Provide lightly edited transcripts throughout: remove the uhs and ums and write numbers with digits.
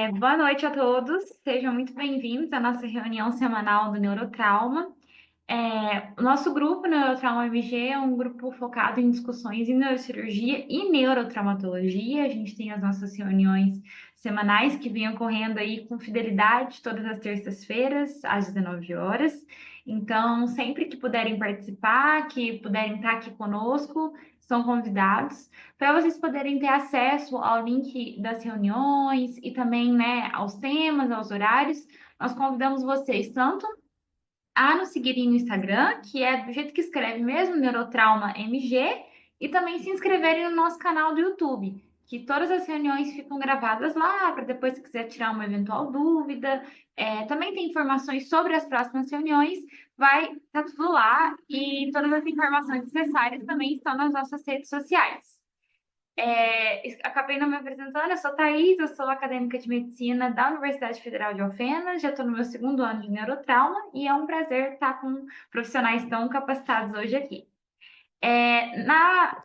Boa noite a todos, sejam muito bem-vindos à nossa reunião semanal do Neurotrauma. O nosso grupo Neurotrauma MG é um grupo focado em discussões em neurocirurgia e neurotraumatologia. A gente tem as nossas reuniões semanais que vêm ocorrendo aí com fidelidade todas as terças-feiras, às 19 horas. Então, sempre que puderem participar, que puderem estar aqui conosco, são convidados para vocês poderem ter acesso ao link das reuniões e também, né, aos temas, aos horários. Nós convidamos vocês tanto a nos seguirem no Instagram, que é do jeito que escreve mesmo, Neurotrauma MG, e também se inscreverem no nosso canal do YouTube, que todas as reuniões ficam gravadas lá, para depois, se quiser tirar uma eventual dúvida. Também tem informações sobre as próximas reuniões, vai estar tudo lá, e todas as informações necessárias também estão nas nossas redes sociais. Acabei não me apresentando, eu sou Thaís, eu sou acadêmica de medicina da Universidade Federal de Alfenas, já estou no meu segundo ano de neurotrauma e é um prazer estar com profissionais tão capacitados hoje aqui. Na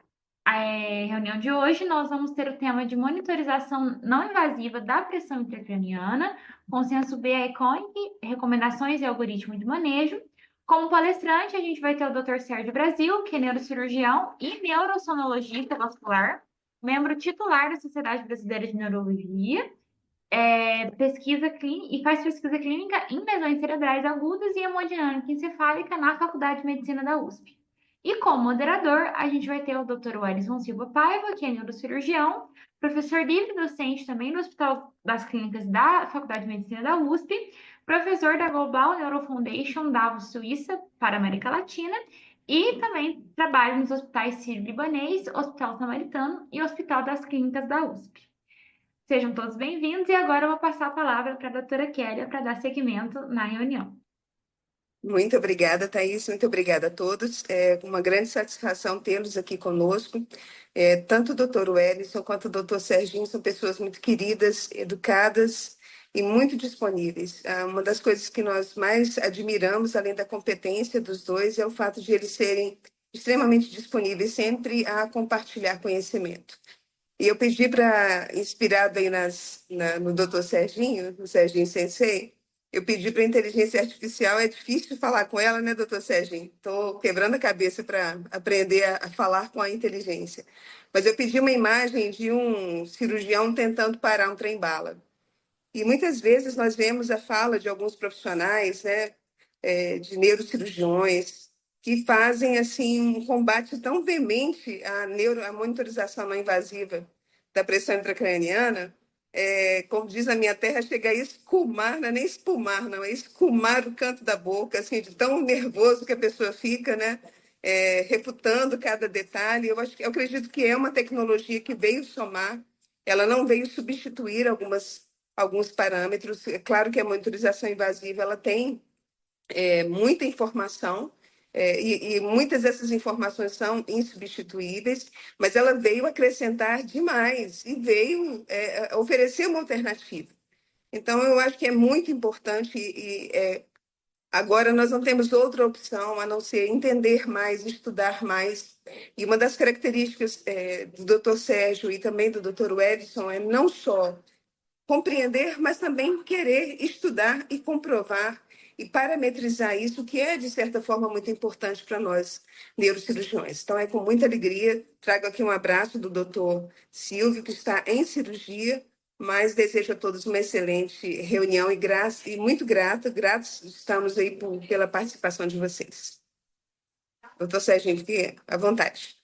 reunião de hoje, nós vamos ter o tema de monitorização não invasiva da pressão intracraniana, consenso BA-ECOG, recomendações e algoritmo de manejo. Como palestrante, a gente vai ter o Dr. Sérgio Brasil, que é neurocirurgião e neurossonologista vascular, membro titular da Sociedade Brasileira de Neurologia, pesquisa clínica e faz pesquisa clínica em lesões cerebrais agudas e hemodinâmica encefálica na Faculdade de Medicina da USP. E como moderador, a gente vai ter o Dr. Wellington Silva Paiva, que é neurocirurgião, professor livre docente também no Hospital das Clínicas da Faculdade de Medicina da USP, professor da Global Neuro Foundation Davos, Suíça, para a América Latina, e também trabalha nos hospitais Sírio-Libanês, Hospital Samaritano e Hospital das Clínicas da USP. Sejam todos bem-vindos e agora eu vou passar a palavra para a doutora Kélia para dar seguimento na reunião. Muito obrigada, Thaís. Muito obrigada a todos. É uma grande satisfação tê-los aqui conosco. Tanto o doutor Wellington quanto o doutor Serginho são pessoas muito queridas, educadas e muito disponíveis. Uma das coisas que nós mais admiramos, além da competência dos dois, é o fato de eles serem extremamente disponíveis sempre a compartilhar conhecimento. E eu pedi para, inspirado aí no doutor Serginho, no Serginho Sensei, eu pedi para a inteligência artificial, é difícil falar com ela, né, doutor Serginho? Estou quebrando a cabeça para aprender a falar com a inteligência. Mas eu pedi uma imagem de um cirurgião tentando parar um trem-bala. E muitas vezes nós vemos a fala de alguns profissionais, né, de neurocirurgiões, que fazem assim um combate tão veemente à monitorização não invasiva da pressão intracraniana, como diz a minha terra, chega a escumar, não é nem espumar, não, é escumar o canto da boca, assim, de tão nervoso que a pessoa fica, né? Refutando cada detalhe. Eu acredito que é uma tecnologia que veio somar, ela não veio substituir alguns parâmetros. É claro que a monitorização invasiva ela tem muita informação, e muitas dessas informações são insubstituíveis, mas ela veio acrescentar demais e veio oferecer uma alternativa. Então, eu acho que é muito importante agora nós não temos outra opção a não ser entender mais, estudar mais. E uma das características do Dr. Sérgio e também do Dr. Edson é não só compreender, mas também querer estudar e comprovar e parametrizar isso, que é, de certa forma, muito importante para nós, neurocirurgiões. Então, é com muita alegria, trago aqui um abraço do doutor Silvio, que está em cirurgia, mas desejo a todos uma excelente reunião e muito gratos estamos aí pela participação de vocês. Doutor Sérgio, fique à vontade.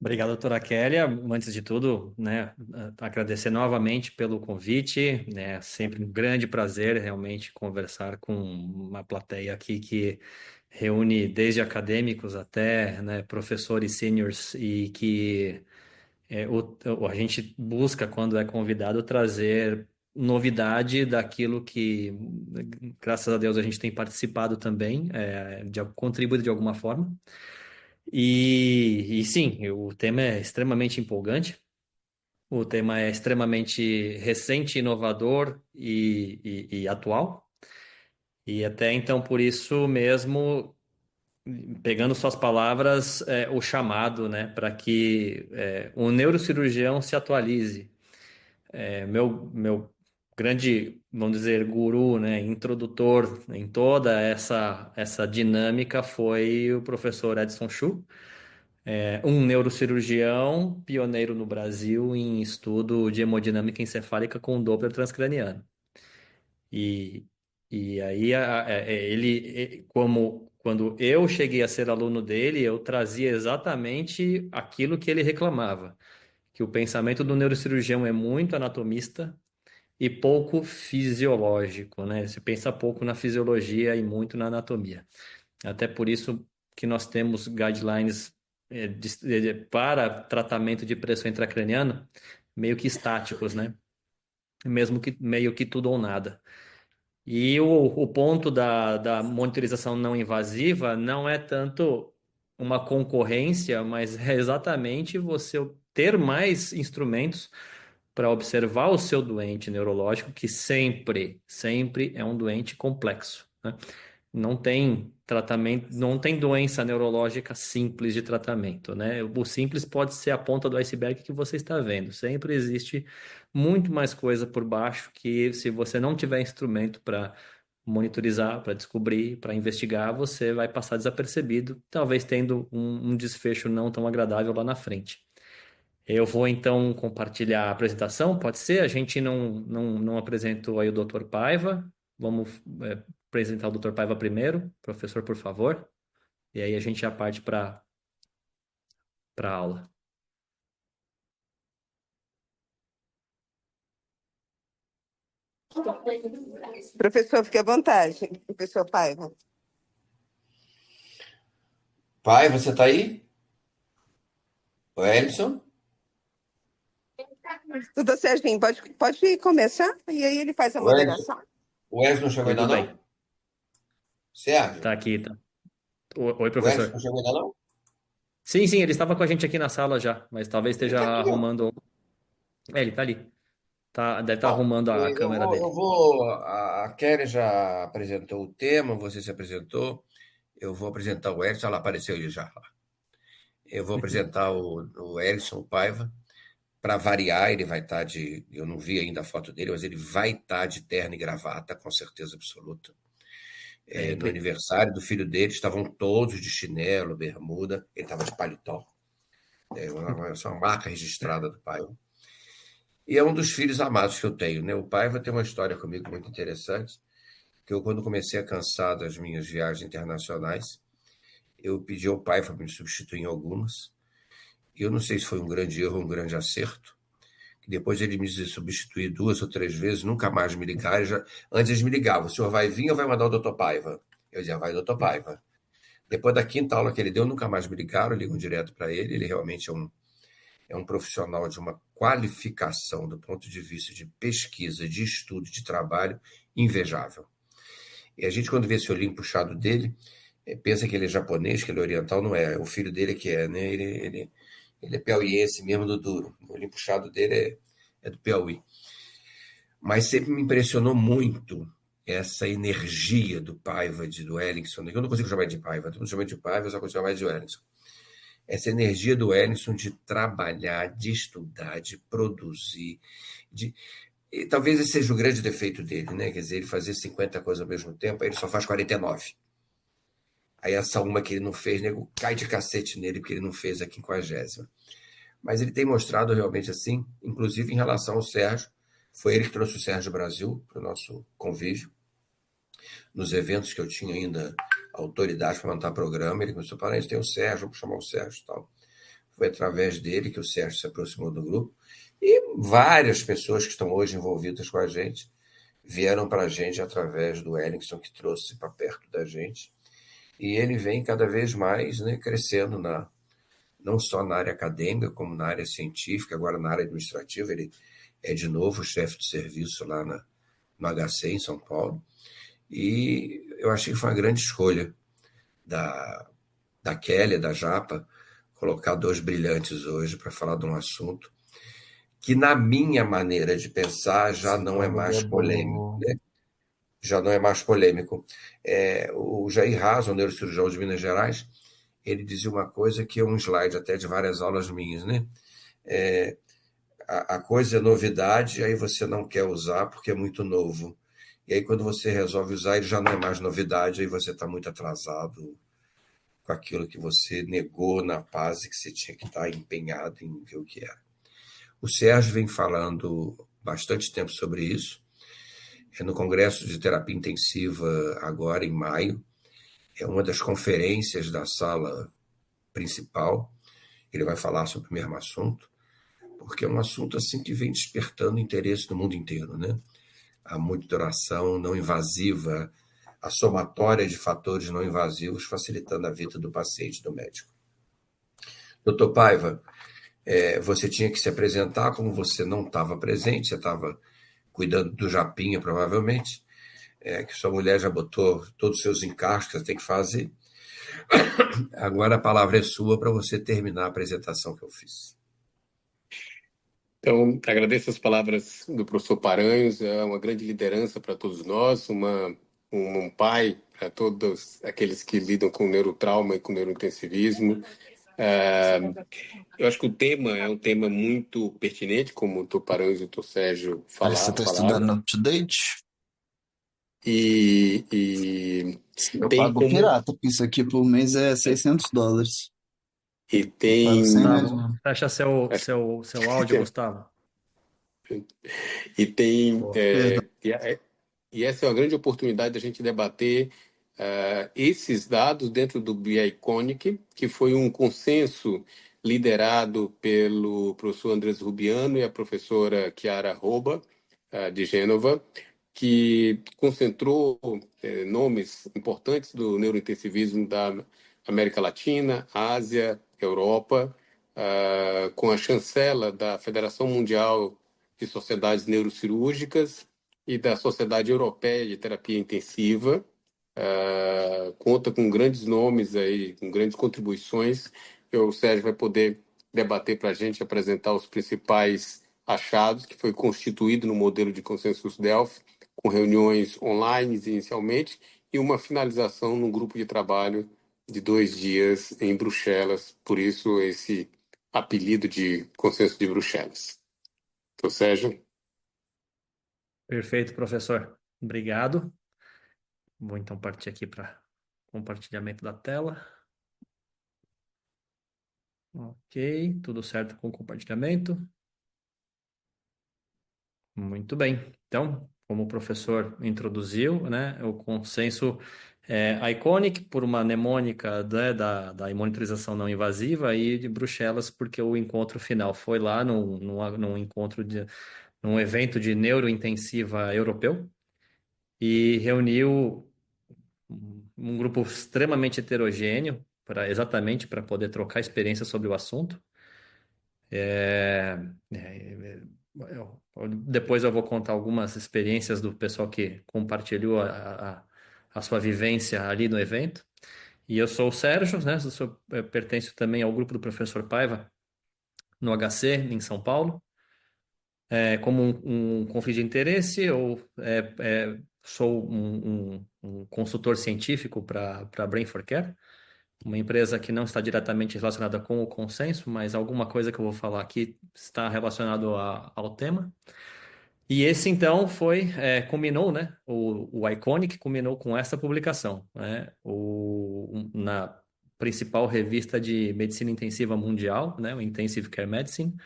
Obrigado, doutora Kélia. Antes de tudo, né, agradecer novamente pelo convite, né, sempre um grande prazer realmente conversar com uma plateia aqui que reúne desde acadêmicos até, né, professores seniors e que a gente busca, quando é convidado, trazer novidade daquilo que, graças a Deus, a gente tem participado também, contribuído de alguma forma. E sim, o tema é extremamente empolgante, o tema é extremamente recente, inovador e atual. E até então, por isso mesmo, pegando suas palavras, o chamado, né, para que o neurocirurgião se atualize. meu grande, vamos dizer, guru, né, introdutor em toda essa dinâmica foi o professor Edson Chu, um neurocirurgião pioneiro no Brasil em estudo de hemodinâmica encefálica com Doppler transcraniano. E, e aí como quando eu cheguei a ser aluno dele, eu trazia exatamente aquilo que ele reclamava, que o pensamento do neurocirurgião é muito anatomista e pouco fisiológico, né? Se pensa pouco na fisiologia e muito na anatomia. Até por isso que nós temos guidelines para tratamento de pressão intracraniana meio que estáticos, né? Mesmo que meio que tudo ou nada. E o ponto da monitorização não invasiva não é tanto uma concorrência, mas é exatamente você ter mais instrumentos para observar o seu doente neurológico, que sempre é um doente complexo, né? Não tem tratamento, não tem doença neurológica simples de tratamento, né? O simples pode ser a ponta do iceberg que você está vendo. Sempre existe muito mais coisa por baixo que, se você não tiver instrumento para monitorizar, para descobrir, para investigar, você vai passar desapercebido, talvez tendo um desfecho não tão agradável lá na frente. Eu vou então compartilhar a apresentação, pode ser? A gente não apresentou aí o Dr. Paiva. Vamos apresentar o Dr. Paiva primeiro. Professor, por favor. E aí a gente já parte para a aula. Professor, fique à vontade. Professor Paiva. Pai, você está aí? O Elson? Doutor Serginho, pode começar? E aí ele faz a O Elson, moderação. o Elson não chegou Tudo ainda bem. não? Sérgio? Tá aqui, tá. Oi, O Elson não professor. chegou ainda não? Sim, ele estava com a gente aqui na sala já, mas talvez Ele esteja está aqui, ó. arrumando. Ele tá ali. Deve estar Bom, arrumando a eu câmera vou, eu dele. vou. A Kelly já apresentou o tema, você se apresentou. Eu vou apresentar o Elson, ela apareceu aí já. Eu vou apresentar o Elson Paiva. Para variar, ele vai estar de. Eu não vi ainda a foto dele, mas ele vai estar de terno e gravata, com certeza absoluta. No Sempre. aniversário do filho dele, estavam todos de chinelo, bermuda, ele estava de paletó. Uma marca registrada do pai. E é um dos filhos amados que eu tenho, né? O Paiva tem uma história comigo muito interessante, que eu, quando comecei a cansar das minhas viagens internacionais, eu pedi ao Paiva para me substituir em algumas. E eu não sei se foi um grande erro ou um grande acerto, que depois ele me substituir 2 ou 3 vezes, nunca mais me ligaram. Antes eles me ligavam: o senhor vai vir ou vai mandar o doutor Paiva? Eu dizia: vai, doutor Paiva. Depois da quinta aula que ele deu, nunca mais me ligaram, ligam direto para ele. Ele realmente é um profissional de uma qualificação do ponto de vista de pesquisa, de estudo, de trabalho invejável. E a gente, quando vê esse olhinho puxado dele, pensa que ele é japonês, que ele é oriental. Não é. O filho dele que é, né? Ele é piauiense mesmo do duro. O olhinho puxado dele é do Piauí. Mas sempre me impressionou muito essa energia do Paiva, do Wellington. Eu não consigo chamar de Paiva, todo mundo chama de Paiva, eu só consigo chamar de Wellington. Essa energia do Wellington de trabalhar, de estudar, de produzir. E talvez esse seja o grande defeito dele, né? Quer dizer, ele fazer 50 coisas ao mesmo tempo, aí ele só faz 49. Aí essa uma que ele não fez, nego cai de cacete nele porque ele não fez a 50ª. Mas ele tem mostrado realmente assim, inclusive em relação ao Sérgio. Foi ele que trouxe o Sérgio Brasil para o nosso convívio. Nos eventos que eu tinha ainda autoridade para montar programa, ele começou a falar: a gente tem o Sérgio, vamos chamar o Sérgio e tal. Foi através dele que o Sérgio se aproximou do grupo. E várias pessoas que estão hoje envolvidas com a gente vieram para a gente através do Wellington, que trouxe para perto da gente. E ele vem cada vez mais, né, crescendo não só na área acadêmica, como na área científica, agora na área administrativa. Ele é de novo chefe de serviço lá no HC, em São Paulo. E eu achei que foi uma grande escolha da Kelly, da Japa, colocar dois brilhantes hoje para falar de um assunto que, na minha maneira de pensar, já não é mais polêmico, né? Já não é mais polêmico. O Jair Raso, o neurocirurgião de Minas Gerais, ele dizia uma coisa que é um slide até de várias aulas minhas, né? a coisa é novidade, aí você não quer usar porque é muito novo. E aí, quando você resolve usar, ele já não é mais novidade, aí você está muito atrasado com aquilo que você negou na fase que você tinha que estar empenhado em ver o que era. O Sérgio vem falando bastante tempo sobre isso. É no Congresso de Terapia Intensiva, agora em maio. É uma das conferências da sala principal. Ele vai falar sobre o mesmo assunto, porque é um assunto assim que vem despertando interesse no mundo inteiro, né? A monitoração não invasiva, a somatória de fatores não invasivos, facilitando a vida do paciente e do médico. Doutor Paiva, você tinha que se apresentar, como você não estava presente, você estava cuidando do Japinha, provavelmente, que sua mulher já botou todos os seus encargos que você tem que fazer. Agora a palavra é sua para você terminar a apresentação que eu fiz. Então, agradeço as palavras do professor Paranhos, é uma grande liderança para todos nós, um pai para todos aqueles que lidam com neurotrauma e com neurointensivismo. Eu acho que o tema é um tema muito pertinente, como o doutor Paranhos e o doutor Sérgio Parece que você está estudando falaram. no UpToDate. E Eu tem pago como... pirata, porque isso aqui por mês é $600. E Eu pago tem... 100 reais Gustavo, mesmo. fecha seu áudio, Gustavo. E tem... Boa. Perdão. E essa é uma grande oportunidade da gente debater esses dados dentro do BI-CONIC, que foi um consenso liderado pelo professor Andrés Rubiano e a professora Chiara Roba, de Gênova, que concentrou nomes importantes do neurointensivismo da América Latina, Ásia, Europa, com a chancela da Federação Mundial de Sociedades Neurocirúrgicas e da Sociedade Europeia de Terapia Intensiva. Conta com grandes nomes aí, com grandes contribuições. O Sérgio vai poder debater para a gente, apresentar os principais achados que foi constituído no modelo de consensus Delphi, com reuniões online inicialmente e uma finalização num grupo de trabalho de 2 dias em Bruxelas. Por isso esse apelido de consenso de Bruxelas. Então, Sérgio. Perfeito, professor. Obrigado. Vou então partir aqui para compartilhamento da tela. Ok, tudo certo com o compartilhamento. Muito bem. Então, como o professor introduziu, né, o consenso ICONIC por uma mnemônica, né, da monitorização não invasiva e de Bruxelas, porque o encontro final foi lá num encontro num evento de neurointensiva europeu e reuniu um grupo extremamente heterogêneo exatamente para poder trocar experiências sobre o assunto. Depois eu vou contar algumas experiências do pessoal que compartilhou a sua vivência ali no evento. E eu sou o Sérgio, né? Eu pertenço também ao grupo do professor Paiva no HC, em São Paulo. Como um conflito de interesse, eu sou um consultor científico para a Brain for Care, uma empresa que não está diretamente relacionada com o consenso, mas alguma coisa que eu vou falar aqui está relacionado ao tema. E esse, então, combinou, né? O Iconic combinou com essa publicação, né? Na principal revista de medicina intensiva mundial, né? O Intensive Care Medicine.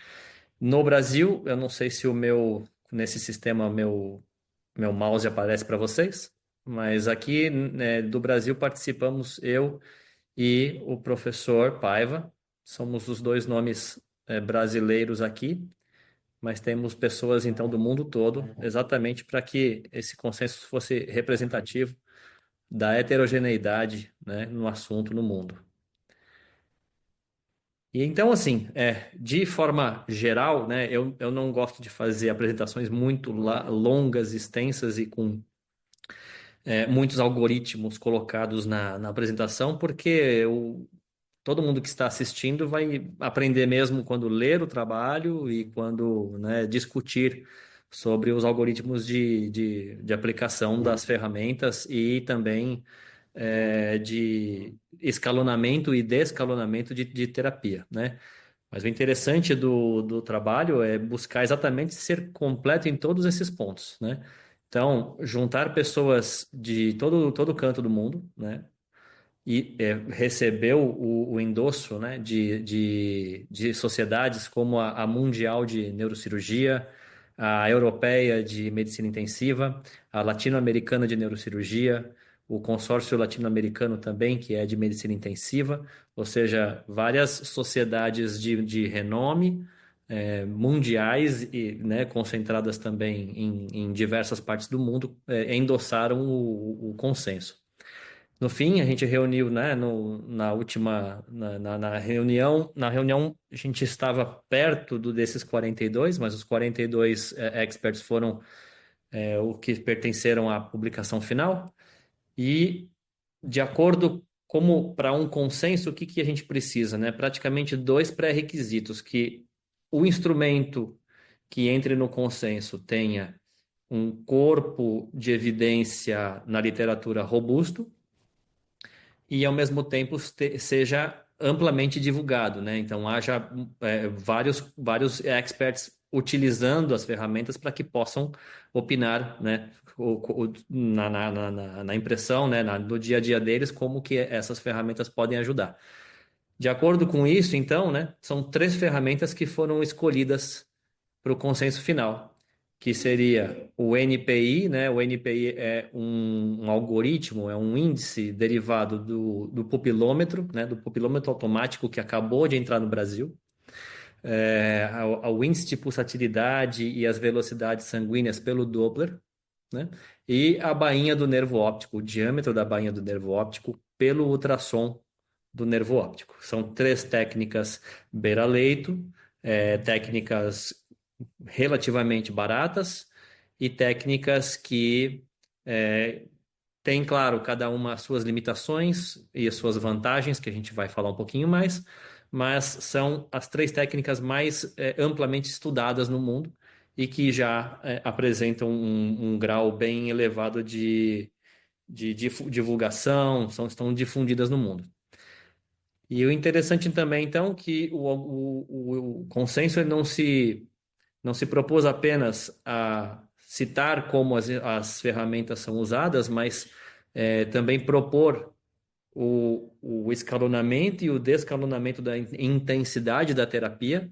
No Brasil, eu não sei se nesse sistema, meu mouse aparece para vocês, mas aqui, né, do Brasil participamos eu e o professor Paiva. Somos os dois nomes brasileiros aqui, mas temos pessoas então do mundo todo, exatamente para que esse consenso fosse representativo da heterogeneidade, né, no assunto no mundo. E então, assim, de forma geral, né, eu não gosto de fazer apresentações muito longas, extensas e com muitos algoritmos colocados na apresentação, porque todo mundo que está assistindo vai aprender mesmo quando ler o trabalho e quando, né, discutir sobre os algoritmos de aplicação das ferramentas e também de escalonamento e descalonamento de terapia, né? Mas o interessante do trabalho é buscar exatamente ser completo em todos esses pontos, né? Então, juntar pessoas de todo canto do mundo, né? E recebeu o endosso, né, de sociedades como a Mundial de Neurocirurgia, a Europeia de Medicina Intensiva, a Latino-Americana de Neurocirurgia, o Consórcio Latino-Americano também, que é de Medicina Intensiva, ou seja, várias sociedades de renome, mundiais e, né, concentradas também em diversas partes do mundo, endossaram o consenso. No fim, a gente reuniu, né, na última, na reunião a gente estava perto desses 42, mas os 42 experts foram o que pertenceram à publicação final, e de acordo como para um consenso, o que que a gente precisa, né? Praticamente dois pré-requisitos, que o instrumento que entre no consenso tenha um corpo de evidência na literatura robusto, e ao mesmo tempo seja amplamente divulgado, né? Então haja vários experts utilizando as ferramentas para que possam opinar, né? Na impressão, né? No dia a dia deles, como que essas ferramentas podem ajudar. De acordo com isso, então, né? São três ferramentas que foram escolhidas para o consenso final, que seria o NPI, né? O NPI é um algoritmo, é um índice derivado do pupilômetro, né? Do pupilômetro automático que acabou de entrar no Brasil. O índice de pulsatilidade e as velocidades sanguíneas pelo Doppler, né? E a bainha do nervo óptico, o diâmetro da bainha do nervo óptico pelo ultrassom do nervo óptico. São três técnicas beira-leito, técnicas relativamente baratas e técnicas que têm, claro, cada uma as suas limitações e as suas vantagens, que a gente vai falar um pouquinho mais, mas são as três técnicas mais amplamente estudadas no mundo e que já apresentam um grau bem elevado de divulgação, estão difundidas no mundo. E o interessante também, então, que o consenso ele não se propôs apenas a citar como as ferramentas são usadas, mas também propor o escalonamento e o descalonamento da intensidade da terapia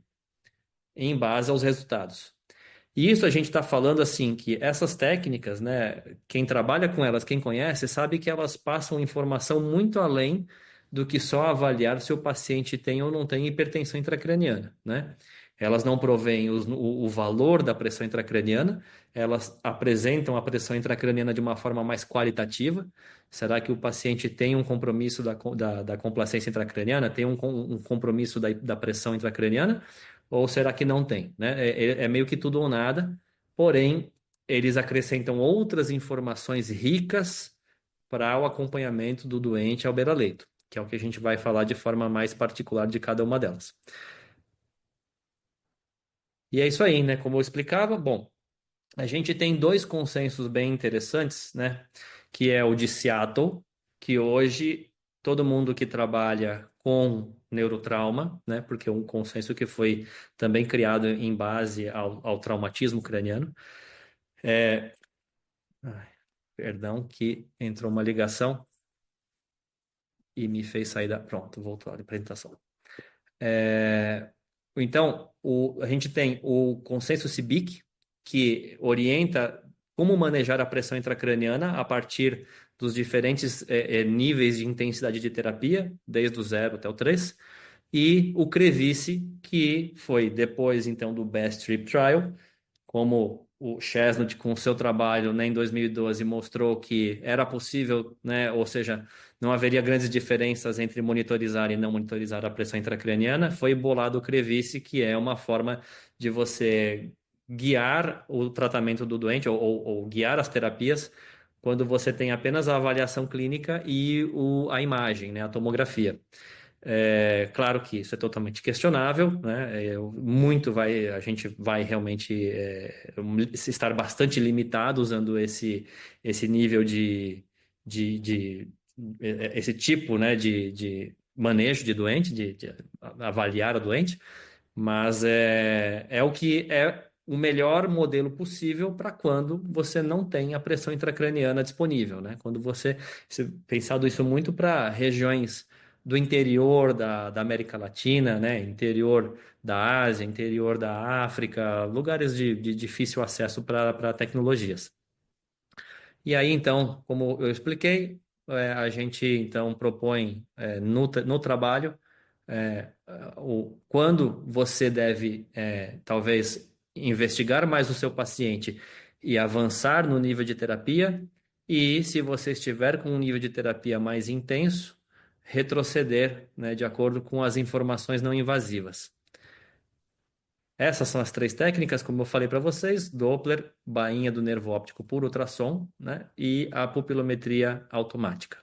em base aos resultados. E isso a gente está falando assim, que essas técnicas, né, quem trabalha com elas, quem conhece, sabe que elas passam informação muito além do que só avaliar se o paciente tem ou não tem hipertensão intracraniana, né? Elas não provêm o valor da pressão intracraniana, elas apresentam a pressão intracraniana de uma forma mais qualitativa. Será que o paciente tem um compromisso da complacência intracraniana, tem um compromisso da pressão intracraniana? Ou será que não tem, né? É meio que tudo ou nada, porém, eles acrescentam outras informações ricas para o acompanhamento do doente ao beira-leito, que é o que a gente vai falar de forma mais particular de cada uma delas. E é isso aí, né? Como eu explicava, bom, a gente tem dois consensos bem interessantes, né? Que é o de Seattle, que hoje todo mundo que trabalha com neurotrauma, né? Porque é um consenso que foi também criado em base ao traumatismo craniano. Perdão, que entrou uma ligação e me fez sair da. Pronto, voltou a apresentação. Então, a gente tem o consenso CIBIC, que orienta como manejar a pressão intracraniana a partir dos diferentes níveis de intensidade de terapia, desde o 0 até o 3, e o CREVICE, que foi depois, então, do Best Trip Trial, como o Chesnut, com o seu trabalho, né, em 2012, mostrou que era possível, né, ou seja, não haveria grandes diferenças entre monitorizar e não monitorizar a pressão intracraniana, foi bolado o CREVICE, que é uma forma de você guiar o tratamento do doente ou guiar as terapias quando você tem apenas a avaliação clínica e a imagem, né, a tomografia. Claro que isso é totalmente questionável, né? A gente vai realmente estar bastante limitado usando esse nível esse tipo, né, de manejo de doente, de avaliar o doente, Mas é o que é o melhor modelo possível para quando você não tem a pressão intracraniana disponível, né? Quando você pensado isso muito para regiões do interior da América Latina, né? Interior da Ásia, interior da África, lugares de difícil acesso para tecnologias. E aí, então, como eu expliquei, a gente então propõe no trabalho quando você deve talvez investigar mais o seu paciente e avançar no nível de terapia, e se você estiver com um nível de terapia mais intenso, retroceder, né, de acordo com as informações não invasivas. Essas são as três técnicas, como eu falei para vocês: Doppler, bainha do nervo óptico por ultrassom, né, e a pupilometria automática.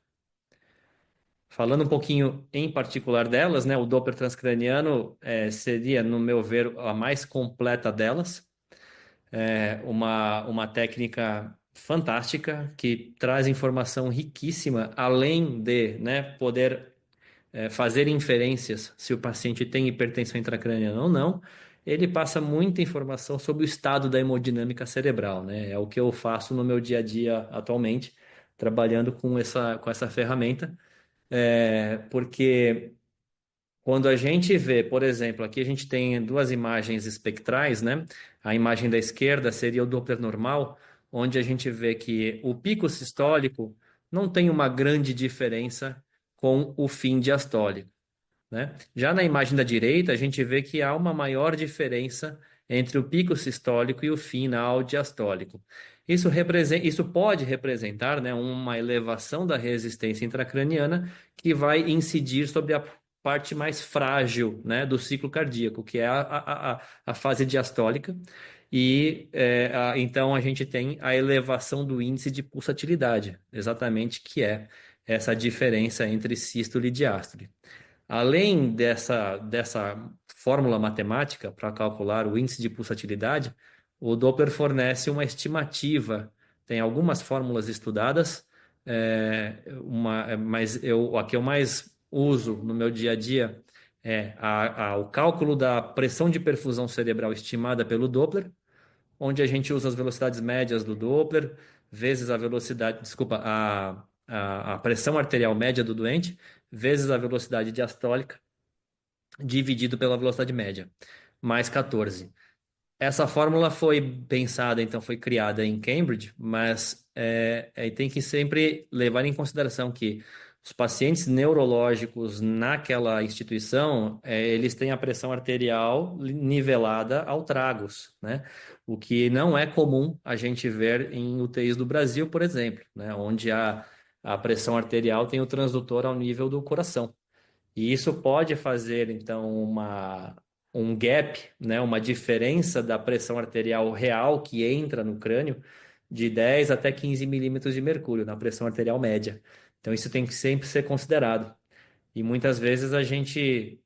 Falando um pouquinho em particular delas, né, o Doppler transcraniano seria, no meu ver, a mais completa delas. Uma técnica fantástica que traz informação riquíssima, além de, né, poder fazer inferências se o paciente tem hipertensão intracraniana ou não. Ele passa muita informação sobre o estado da hemodinâmica cerebral, né? É o que eu faço no meu dia a dia atualmente, trabalhando com essa ferramenta. Porque quando a gente vê, por exemplo, aqui a gente tem duas imagens espectrais, né? A imagem da esquerda seria o Doppler normal, onde a gente vê que o pico sistólico não tem uma grande diferença com o fim diastólico, né? Já na imagem da direita, a gente vê que há uma maior diferença entre o pico sistólico e o final diastólico. Isso pode representar, né, uma elevação da resistência intracraniana que vai incidir sobre a parte mais frágil, né, do ciclo cardíaco, que é a fase diastólica. E então a gente tem a elevação do índice de pulsatilidade, exatamente, que é essa diferença entre sístole e diástole. Além dessa fórmula matemática para calcular o índice de pulsatilidade, o Doppler fornece uma estimativa. Tem algumas fórmulas estudadas, mas a que eu mais uso no meu dia a dia é o cálculo da pressão de perfusão cerebral estimada pelo Doppler, onde a gente usa as velocidades médias do Doppler, vezes a velocidade, desculpa, a pressão arterial média do doente, vezes a velocidade diastólica, dividido pela velocidade média, mais 14. Essa fórmula foi pensada, então foi criada em Cambridge, mas tem que sempre levar em consideração que os pacientes neurológicos naquela instituição, eles têm a pressão arterial nivelada ao tragos, né? O que não é comum a gente ver em UTIs do Brasil, por exemplo, né? Onde a pressão arterial tem o transdutor ao nível do coração. E isso pode fazer, então, um gap, né, uma diferença da pressão arterial real que entra no crânio de 10 até 15 milímetros de mercúrio na pressão arterial média. Então, isso tem que sempre ser considerado. E muitas vezes a gente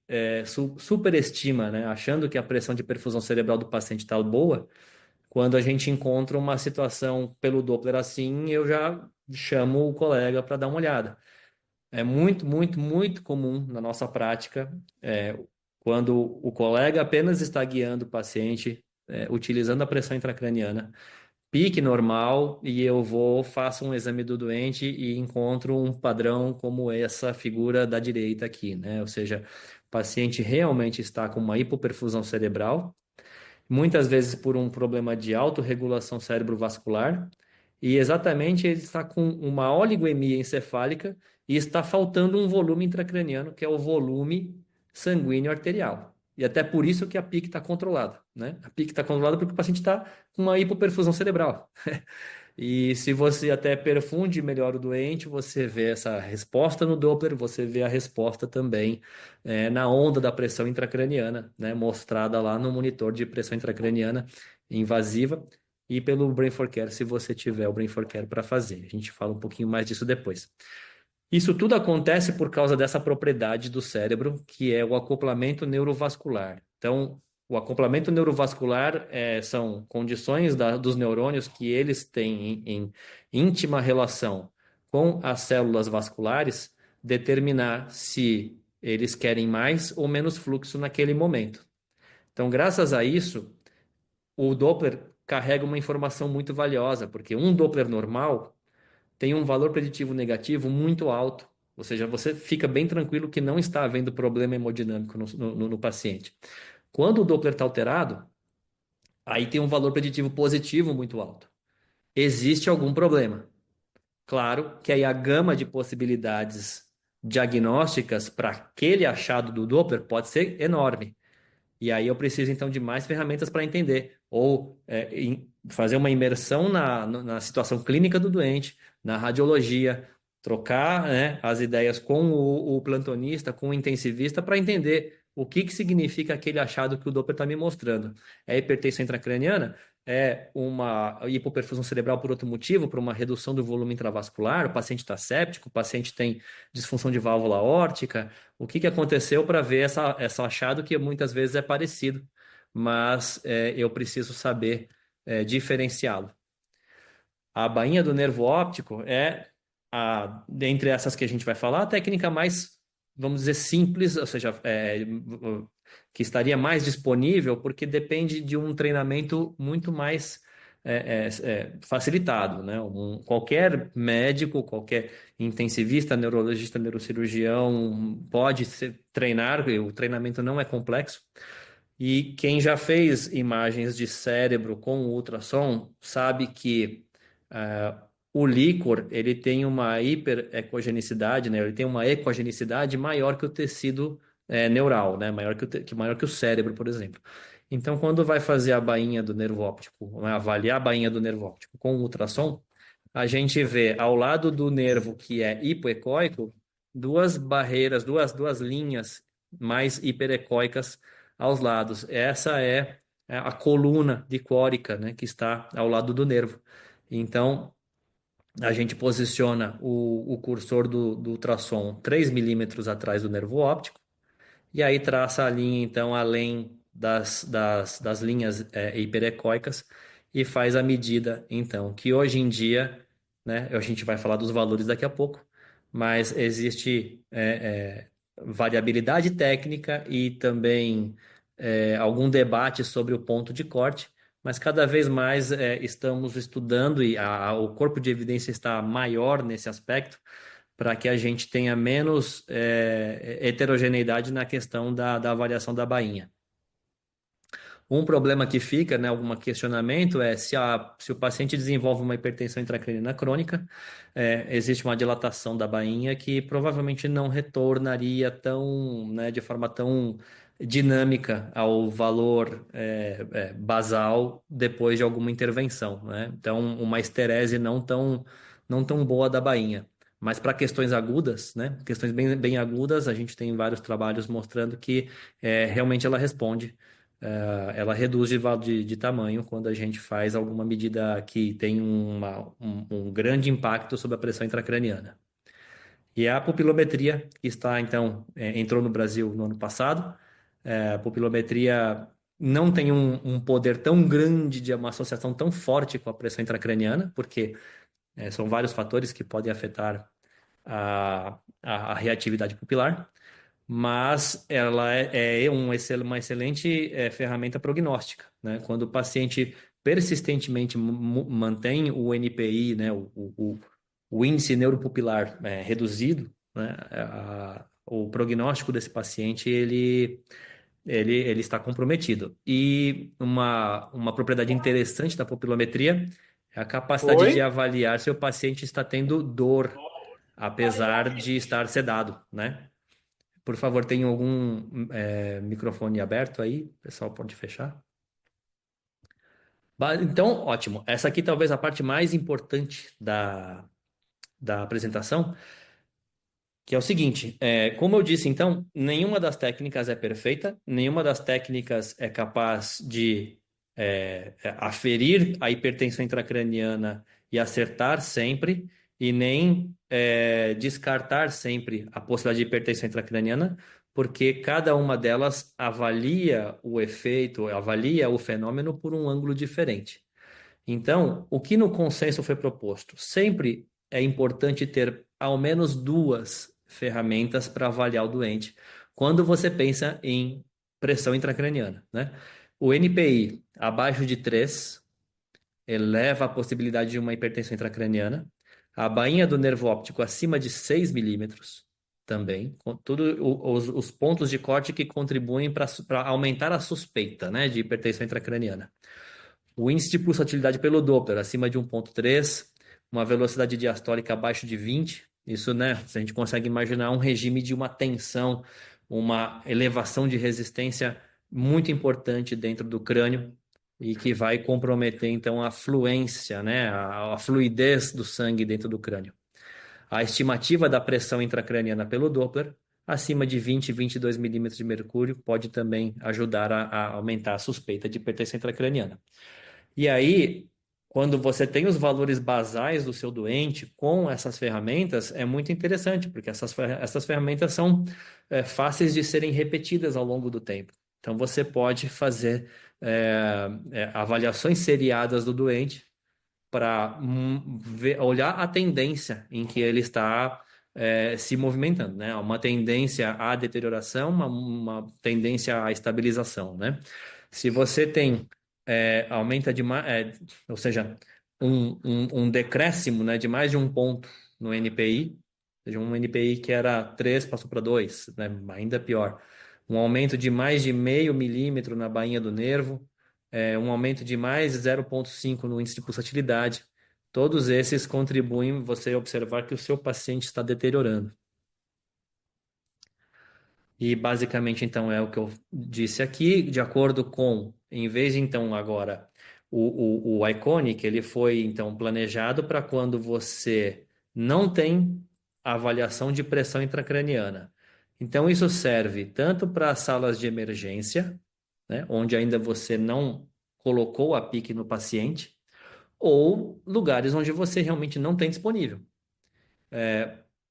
superestima, né, achando que a pressão de perfusão cerebral do paciente está boa. Quando a gente encontra uma situação pelo Doppler assim, eu já chamo o colega para dar uma olhada. É muito, muito, muito comum na nossa prática, quando o colega apenas está guiando o paciente, utilizando a pressão intracraniana, pique normal, e eu faço um exame do doente e encontro um padrão como essa figura da direita aqui, né? Ou seja, o paciente realmente está com uma hipoperfusão cerebral, muitas vezes por um problema de autorregulação cerebrovascular, e exatamente ele está com uma oligoemia encefálica e está faltando um volume intracraniano, que é o volume sanguíneo arterial. E até por isso que a PIC está controlada, né? A PIC está controlada porque o paciente está com uma hipoperfusão cerebral. E se você até perfunde melhor o doente, você vê essa resposta no Doppler, você vê a resposta também na onda da pressão intracraniana, né, mostrada lá no monitor de pressão intracraniana invasiva e pelo Brain for Care, se você tiver o Brain for Care para fazer. A gente fala um pouquinho mais disso depois. Isso tudo acontece por causa dessa propriedade do cérebro, que é o acoplamento neurovascular. Então, o acoplamento neurovascular são condições dos neurônios que eles têm em íntima relação com as células vasculares, determinar se eles querem mais ou menos fluxo naquele momento. Então, graças a isso, o Doppler carrega uma informação muito valiosa, porque um Doppler normal tem um valor preditivo negativo muito alto. Ou seja, você fica bem tranquilo que não está havendo problema hemodinâmico no paciente. Quando o Doppler está alterado, aí tem um valor preditivo positivo muito alto. Existe algum problema. Claro que aí a gama de possibilidades diagnósticas para aquele achado do Doppler pode ser enorme. E aí eu preciso então de mais ferramentas para entender, ou fazer uma imersão na situação clínica do doente, na radiologia, trocar, né, as ideias com o plantonista, com o intensivista, para entender o que significa aquele achado que o Doppler está me mostrando. É hipertensão intracraniana? É uma hipoperfusão cerebral por outro motivo, por uma redução do volume intravascular? O paciente está séptico, o paciente tem disfunção de válvula órtica? O que aconteceu para ver essa achado que muitas vezes é parecido, mas eu preciso saber diferenciá-lo. A bainha do nervo óptico é, dentre essas que a gente vai falar, a técnica mais, vamos dizer, simples, ou seja, que estaria mais disponível, porque depende de um treinamento muito mais facilitado, né? Qualquer médico, qualquer intensivista, neurologista, neurocirurgião pode treinar, o treinamento não é complexo. E quem já fez imagens de cérebro com ultrassom sabe que o líquor ele tem uma hiperecogenicidade, né? Ele tem uma ecogenicidade maior que o tecido neural, né? Maior que o cérebro, por exemplo. Então, quando vai fazer a bainha do nervo óptico, avaliar a bainha do nervo óptico com ultrassom, a gente vê ao lado do nervo que é hipoecóico, duas barreiras, duas linhas mais hiperecóicas aos lados. Essa é a coluna dicórica, né, que está ao lado do nervo. Então, a gente posiciona o cursor do ultrassom 3 milímetros atrás do nervo óptico, e aí traça a linha, então, além das linhas hiperecóicas e faz a medida, então, que hoje em dia, né, a gente vai falar dos valores daqui a pouco, mas existe variabilidade técnica e também algum debate sobre o ponto de corte, mas cada vez mais estamos estudando e o corpo de evidência está maior nesse aspecto, para que a gente tenha menos heterogeneidade na questão da avaliação da bainha. Um problema que fica, né, algum questionamento é se o paciente desenvolve uma hipertensão intracraniana crônica, existe uma dilatação da bainha que provavelmente não retornaria né, de forma tão dinâmica ao valor basal depois de alguma intervenção, né? Então, uma esterese não tão boa da bainha. Mas para questões agudas, né, questões bem agudas, a gente tem vários trabalhos mostrando que realmente ela responde. Ela reduz de tamanho quando a gente faz alguma medida que tem um grande impacto sobre a pressão intracraniana. E a pupilometria, que então, entrou no Brasil no ano passado. A pupilometria não tem um poder tão grande de uma associação tão forte com a pressão intracraniana, porque são vários fatores que podem afetar a reatividade pupilar, mas ela é uma excelente ferramenta prognóstica, né? Quando o paciente persistentemente mantém o NPI, né? O índice neuropupilar reduzido, né? O prognóstico desse paciente ele está comprometido. E uma propriedade interessante da pupilometria é a capacidade de Oi? avaliar se o paciente está tendo dor, apesar de estar sedado, né? Por favor, tem algum microfone aberto aí? O pessoal pode fechar? Então, ótimo. Essa aqui talvez a parte mais importante da apresentação, que é o seguinte, como eu disse, então, nenhuma das técnicas é perfeita, nenhuma das técnicas é capaz de aferir a hipertensão intracraniana e acertar sempre, e nem descartar sempre a possibilidade de hipertensão intracraniana, porque cada uma delas avalia o efeito, avalia o fenômeno por um ângulo diferente. Então, o que no consenso foi proposto? Sempre é importante ter ao menos duas ferramentas para avaliar o doente quando você pensa em pressão intracraniana, né? O NPI abaixo de 3 eleva a possibilidade de uma hipertensão intracraniana. A bainha do nervo óptico acima de 6 milímetros também, com tudo os pontos de corte que contribuem para aumentar a suspeita, né, de hipertensão intracraniana. O índice de pulsatilidade pelo Doppler acima de 1,3, uma velocidade diastólica abaixo de 20. Isso, né, se a gente consegue imaginar um regime de uma tensão, uma elevação de resistência muito importante dentro do crânio e que vai comprometer, então, a fluência, né, a fluidez do sangue dentro do crânio. A estimativa da pressão intracraniana pelo Doppler, acima de 20 e 22 milímetros de mercúrio, pode também ajudar a aumentar a suspeita de hipertensão intracraniana. E aí, quando você tem os valores basais do seu doente com essas ferramentas, é muito interessante, porque essas ferramentas são fáceis de serem repetidas ao longo do tempo. Então, você pode fazer avaliações seriadas do doente para olhar a tendência em que ele está se movimentando, né? Uma tendência à deterioração, uma tendência à estabilização, né? Se você tem aumenta demais, ou seja, um decréscimo, né, de mais de um ponto no NPI, ou seja, um NPI que era 3 passou para 2, né, ainda pior. Um aumento de mais de meio milímetro na bainha do nervo, um aumento de mais 0,5 no índice de pulsatilidade. Todos esses contribuem você observar que o seu paciente está deteriorando. E basicamente, então, é o que eu disse aqui, de acordo com, em vez, então, agora, o Iconic, ele foi, então, planejado para quando você não tem avaliação de pressão intracraniana. Então, isso serve tanto para salas de emergência, né, onde ainda você não colocou a PIC no paciente, ou lugares onde você realmente não tem disponível.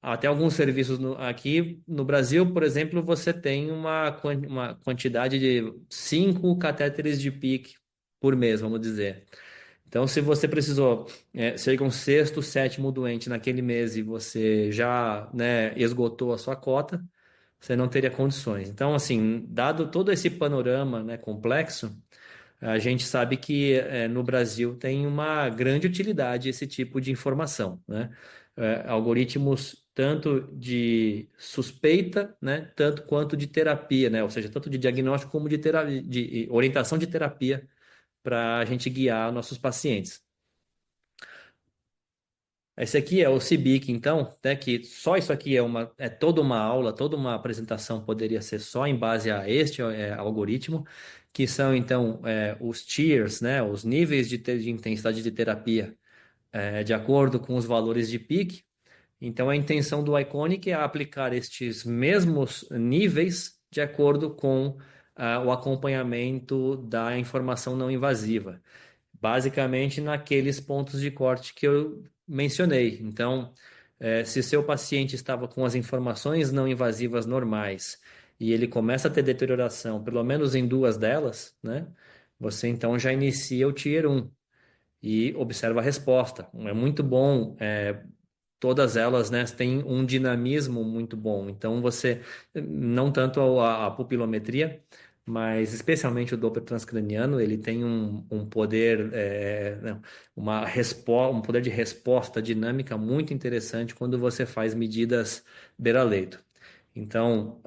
Até alguns serviços aqui no Brasil, por exemplo, você tem uma quantidade de 5 catéteres de PIC por mês, vamos dizer. Então, se você precisou, chega um sexto, sétimo doente naquele mês e você já, né, esgotou a sua cota, você não teria condições. Então, assim, dado todo esse panorama, né, complexo, a gente sabe que no Brasil tem uma grande utilidade esse tipo de informação, né? Algoritmos tanto de suspeita, né, tanto quanto de terapia, né? Ou seja, tanto de diagnóstico como de orientação de terapia para a gente guiar nossos pacientes. Esse aqui é o CIBIC, então, né, que só isso aqui é toda uma aula, toda uma apresentação poderia ser só em base a este algoritmo, que são, então, os tiers, né, os níveis de intensidade de terapia, de acordo com os valores de PIC. Então, a intenção do Iconic é aplicar estes mesmos níveis de acordo com o acompanhamento da informação não invasiva, basicamente naqueles pontos de corte que eu mencionei. Então, se seu paciente estava com as informações não invasivas normais e ele começa a ter deterioração, pelo menos em duas delas, né? Você então já inicia o Tier 1 e observa a resposta. É muito bom, todas elas, né, têm um dinamismo muito bom. Então, você, não tanto a pupilometria, mas especialmente o Doppler transcraniano, ele tem um poder, não, um poder de resposta dinâmica muito interessante quando você faz medidas beira-leito. Então,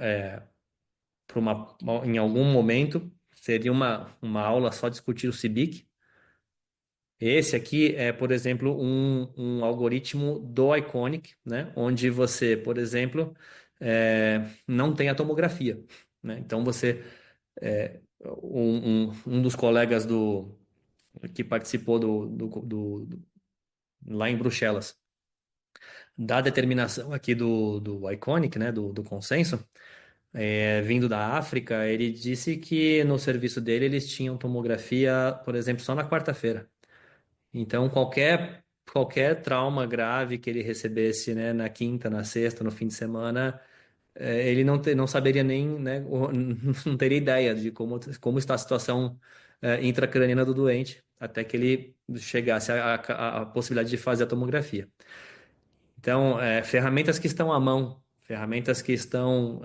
em algum momento, seria uma aula só discutir o CIBIC. Esse aqui é, por exemplo, um algoritmo do Iconic, né? Onde você, por exemplo, não tem a tomografia, né? Então você, um dos colegas que participou lá em Bruxelas, da determinação aqui do Iconic, né? Do consenso, vindo da África, ele disse que no serviço dele eles tinham tomografia, por exemplo, só na quarta-feira. Então, qualquer trauma grave que ele recebesse, né, na quinta, na sexta, no fim de semana, ele não saberia nem, né, não teria ideia de como está a situação intracraniana do doente, até que ele chegasse à possibilidade de fazer a tomografia. Então, ferramentas que estão à mão, Ferramentas que estão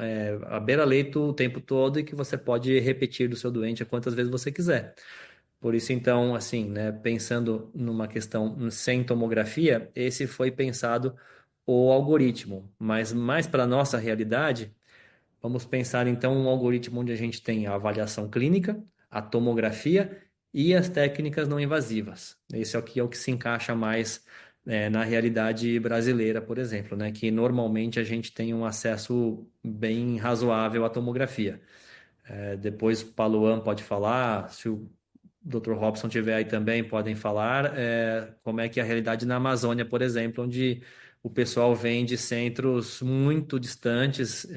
à beira-leito o tempo todo e que você pode repetir do seu doente quantas vezes você quiser. Por isso, então, assim, né, pensando numa questão sem tomografia, esse foi pensado o algoritmo. Mas mais para a nossa realidade, vamos pensar então um algoritmo onde a gente tem a avaliação clínica, a tomografia e as técnicas não invasivas. Esse aqui é o que se encaixa mais na realidade brasileira, por exemplo, né? Que normalmente a gente tem um acesso bem razoável à tomografia. Depois o Paluan pode falar, se o Dr. Robson tiver aí também, podem falar como é que é a realidade na Amazônia, por exemplo, onde o pessoal vem de centros muito distantes.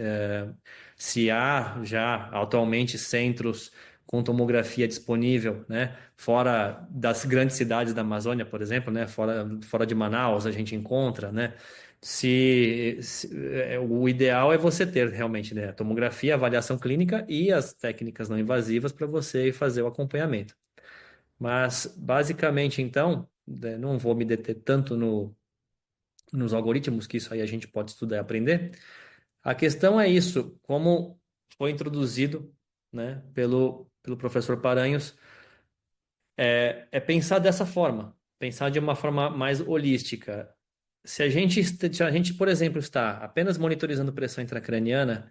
Se há já atualmente centros com tomografia disponível, né, fora das grandes cidades da Amazônia, por exemplo, né, fora de Manaus, a gente encontra, né, o ideal é você ter realmente, né, a tomografia, a avaliação clínica e as técnicas não invasivas para você fazer o acompanhamento. Mas, basicamente, então, né, não vou me deter tanto nos algoritmos, que isso aí a gente pode estudar e aprender. A questão é isso, como foi introduzido, né, pelo professor Paranhos, é pensar dessa forma, pensar de uma forma mais holística. Se a gente, por exemplo, está apenas monitorizando pressão intracraniana,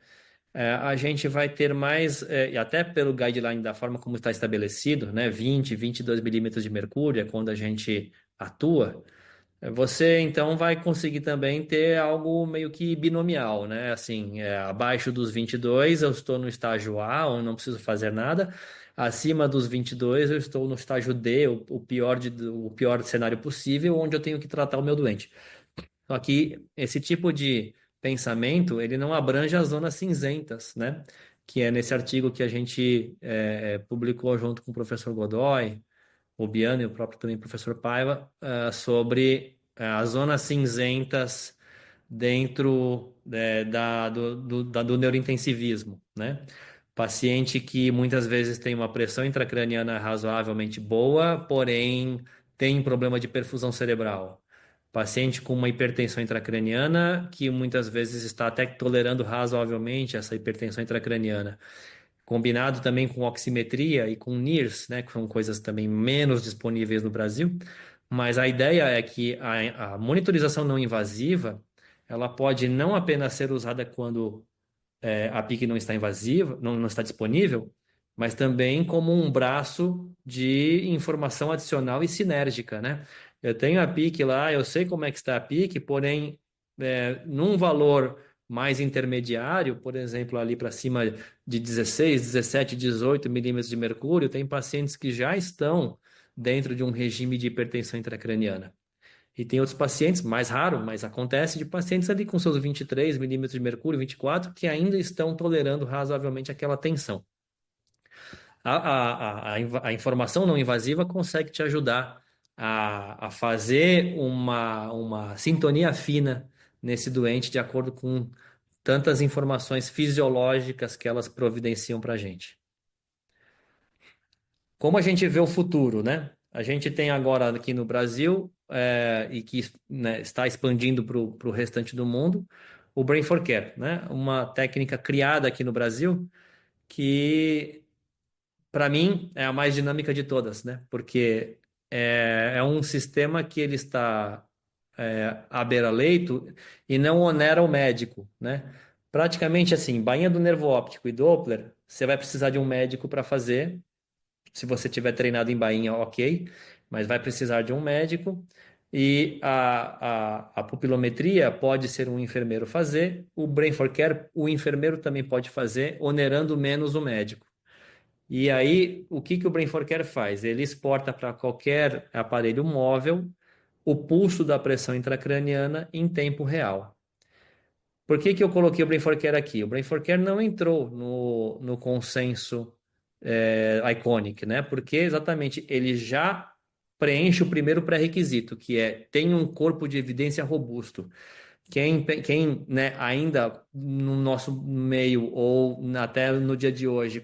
a gente vai ter mais, e até pelo guideline da forma como está estabelecido, né, 22 milímetros de mercúrio é quando a gente atua, você então vai conseguir também ter algo meio que binomial, né? Assim, abaixo dos 22 eu estou no estágio A, onde não preciso fazer nada. Acima dos 22 eu estou no estágio D, o pior cenário possível, onde eu tenho que tratar o meu doente. Só que esse tipo de pensamento, ele não abrange as zonas cinzentas, né? Que é nesse artigo que a gente publicou junto com o professor Godoy, o Biano e o próprio também professor Paiva, sobre as zonas cinzentas dentro do neurointensivismo, né? Paciente que muitas vezes tem uma pressão intracraniana razoavelmente boa, porém tem problema de perfusão cerebral. Paciente com uma hipertensão intracraniana que muitas vezes está até tolerando razoavelmente essa hipertensão intracraniana, combinado também com oximetria e com NIRS, né, que são coisas também menos disponíveis no Brasil. Mas a ideia é que a monitorização não invasiva, ela pode não apenas ser usada quando a PIC não está invasiva, não está disponível, mas também como um braço de informação adicional e sinérgica, né? Eu tenho a PIC lá, eu sei como é que está a PIC, porém, num valor mais intermediário, por exemplo, ali para cima de 16, 17, 18 milímetros de mercúrio, tem pacientes que já estão dentro de um regime de hipertensão intracraniana. E tem outros pacientes, mais raro, mas acontece, de pacientes ali com seus 23 milímetros de mercúrio, 24, que ainda estão tolerando razoavelmente aquela tensão. A informação não invasiva consegue te ajudar a fazer uma sintonia fina nesse doente de acordo com tantas informações fisiológicas que elas providenciam para a gente. Como a gente vê o futuro, né? A gente tem agora aqui no Brasil, e que, né, está expandindo para o restante do mundo, o Brain for Care, né? Uma técnica criada aqui no Brasil que, para mim, é a mais dinâmica de todas, né? Porque é um sistema que ele está à beira-leito e não onera o médico, né? Praticamente assim, bainha do nervo óptico e Doppler, você vai precisar de um médico para fazer. Se você tiver treinado em bainha, ok, mas vai precisar de um médico. E a pupilometria pode ser um enfermeiro fazer, o Brain for Care, o enfermeiro também pode fazer, onerando menos o médico. E aí, o que o Brain for Care faz? Ele exporta para qualquer aparelho móvel o pulso da pressão intracraniana em tempo real. Por que eu coloquei o Brain for Care aqui? O Brain for Care não entrou no consenso Iconic, né? Porque exatamente ele já preenche o primeiro pré-requisito, que é tem um corpo de evidência robusto. Quem, né, ainda no nosso meio ou até no dia de hoje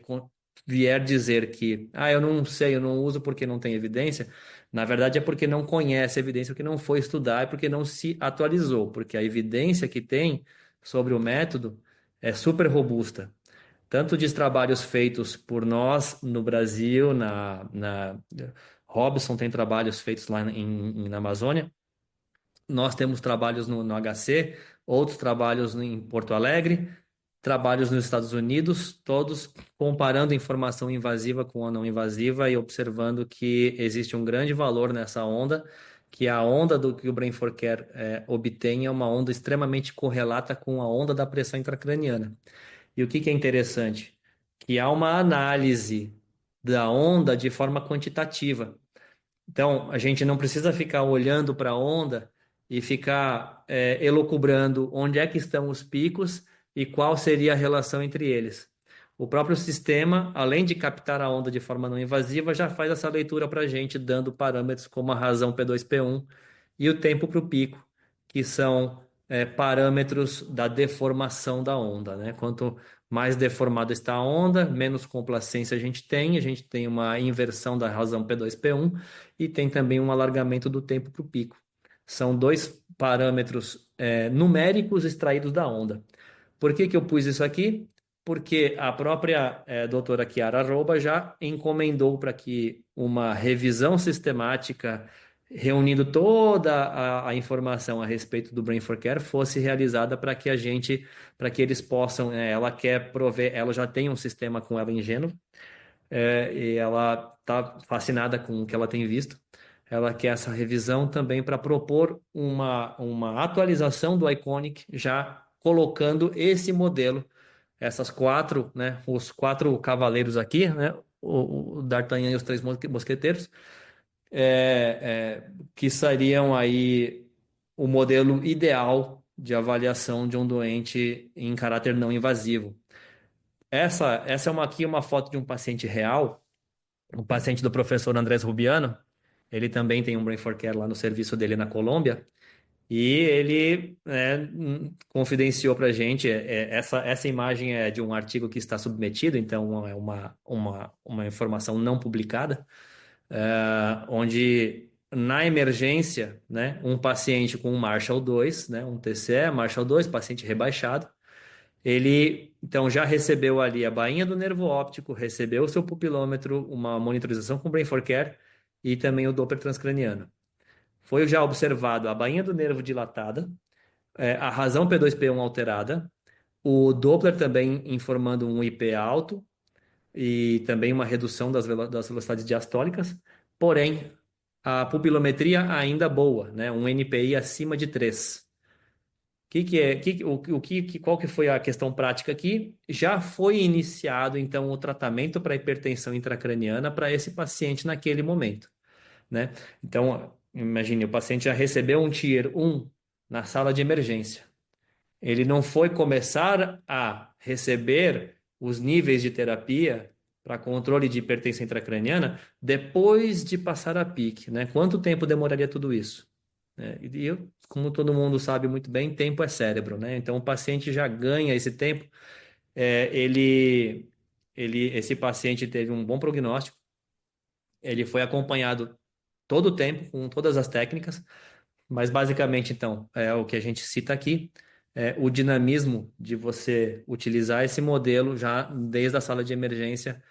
vier dizer que eu não sei, eu não uso porque não tem evidência, na verdade é porque não conhece a evidência, porque não foi estudar e porque não se atualizou, porque a evidência que tem sobre o método é super robusta. Tanto de trabalhos feitos por nós no Brasil, Robson tem trabalhos feitos lá na Amazônia, nós temos trabalhos no HC, outros trabalhos em Porto Alegre, trabalhos nos Estados Unidos, todos comparando informação invasiva com a não invasiva e observando que existe um grande valor nessa onda, que a onda do que o Brain for Care obtém é uma onda extremamente correlata com a onda da pressão intracraniana. E o que é interessante? Que há uma análise da onda de forma quantitativa. Então, a gente não precisa ficar olhando para a onda e ficar elucubrando onde é que estão os picos e qual seria a relação entre eles. O próprio sistema, além de captar a onda de forma não invasiva, já faz essa leitura para a gente, dando parâmetros como a razão P2P1 e o tempo para o pico, que são parâmetros da deformação da onda, né? Quanto mais deformada está a onda, menos complacência a gente tem uma inversão da razão P2P1 e tem também um alargamento do tempo para o pico. São dois parâmetros numéricos extraídos da onda. Por que eu pus isso aqui? Porque a própria doutora Chiara Arroba já encomendou para que uma revisão sistemática reunindo toda a informação a respeito do Brain for Care fosse realizada para que para que eles possam, ela quer prover, ela já tem um sistema com ela em Gênova, e ela está fascinada com o que ela tem visto. Ela quer essa revisão também para propor uma atualização do Iconic, já colocando esse modelo, essas quatro, né, os quatro cavaleiros aqui, né, o D'Artagnan e os três mosqueteiros, que seriam aí o modelo ideal de avaliação de um doente em caráter não invasivo. Essa é aqui uma foto de um paciente real, um paciente do professor Andrés Rubiano. Ele também tem um Brain for Care lá no serviço dele na Colômbia. E ele confidenciou para a gente, essa imagem é de um artigo que está submetido, então é uma informação não publicada, onde na emergência, né, um paciente com um Marshall 2, né, um TCE, Marshall 2, paciente rebaixado, ele então já recebeu ali a bainha do nervo óptico, recebeu o seu pupilômetro, uma monitorização com Brain for Care e também o Doppler transcraniano. Foi já observado a bainha do nervo dilatada, a razão P2P1 alterada, o Doppler também informando um IP alto e também uma redução das velocidades diastólicas, porém a pupilometria ainda boa, né? Um NPI acima de 3. Qual que foi a questão prática aqui? Já foi iniciado, então, o tratamento para hipertensão intracraniana para esse paciente naquele momento, né? Então, imagine, o paciente já recebeu um Tier 1 na sala de emergência. Ele não foi começar a receber os níveis de terapia para controle de hipertensão intracraniana depois de passar a PIC, né? Quanto tempo demoraria tudo isso? Como todo mundo sabe muito bem, tempo é cérebro, né? Então o paciente já ganha esse tempo. Esse paciente teve um bom prognóstico. Ele foi acompanhado todo o tempo com todas as técnicas, mas basicamente então é o que a gente cita aqui. O dinamismo de você utilizar esse modelo já desde a sala de emergência,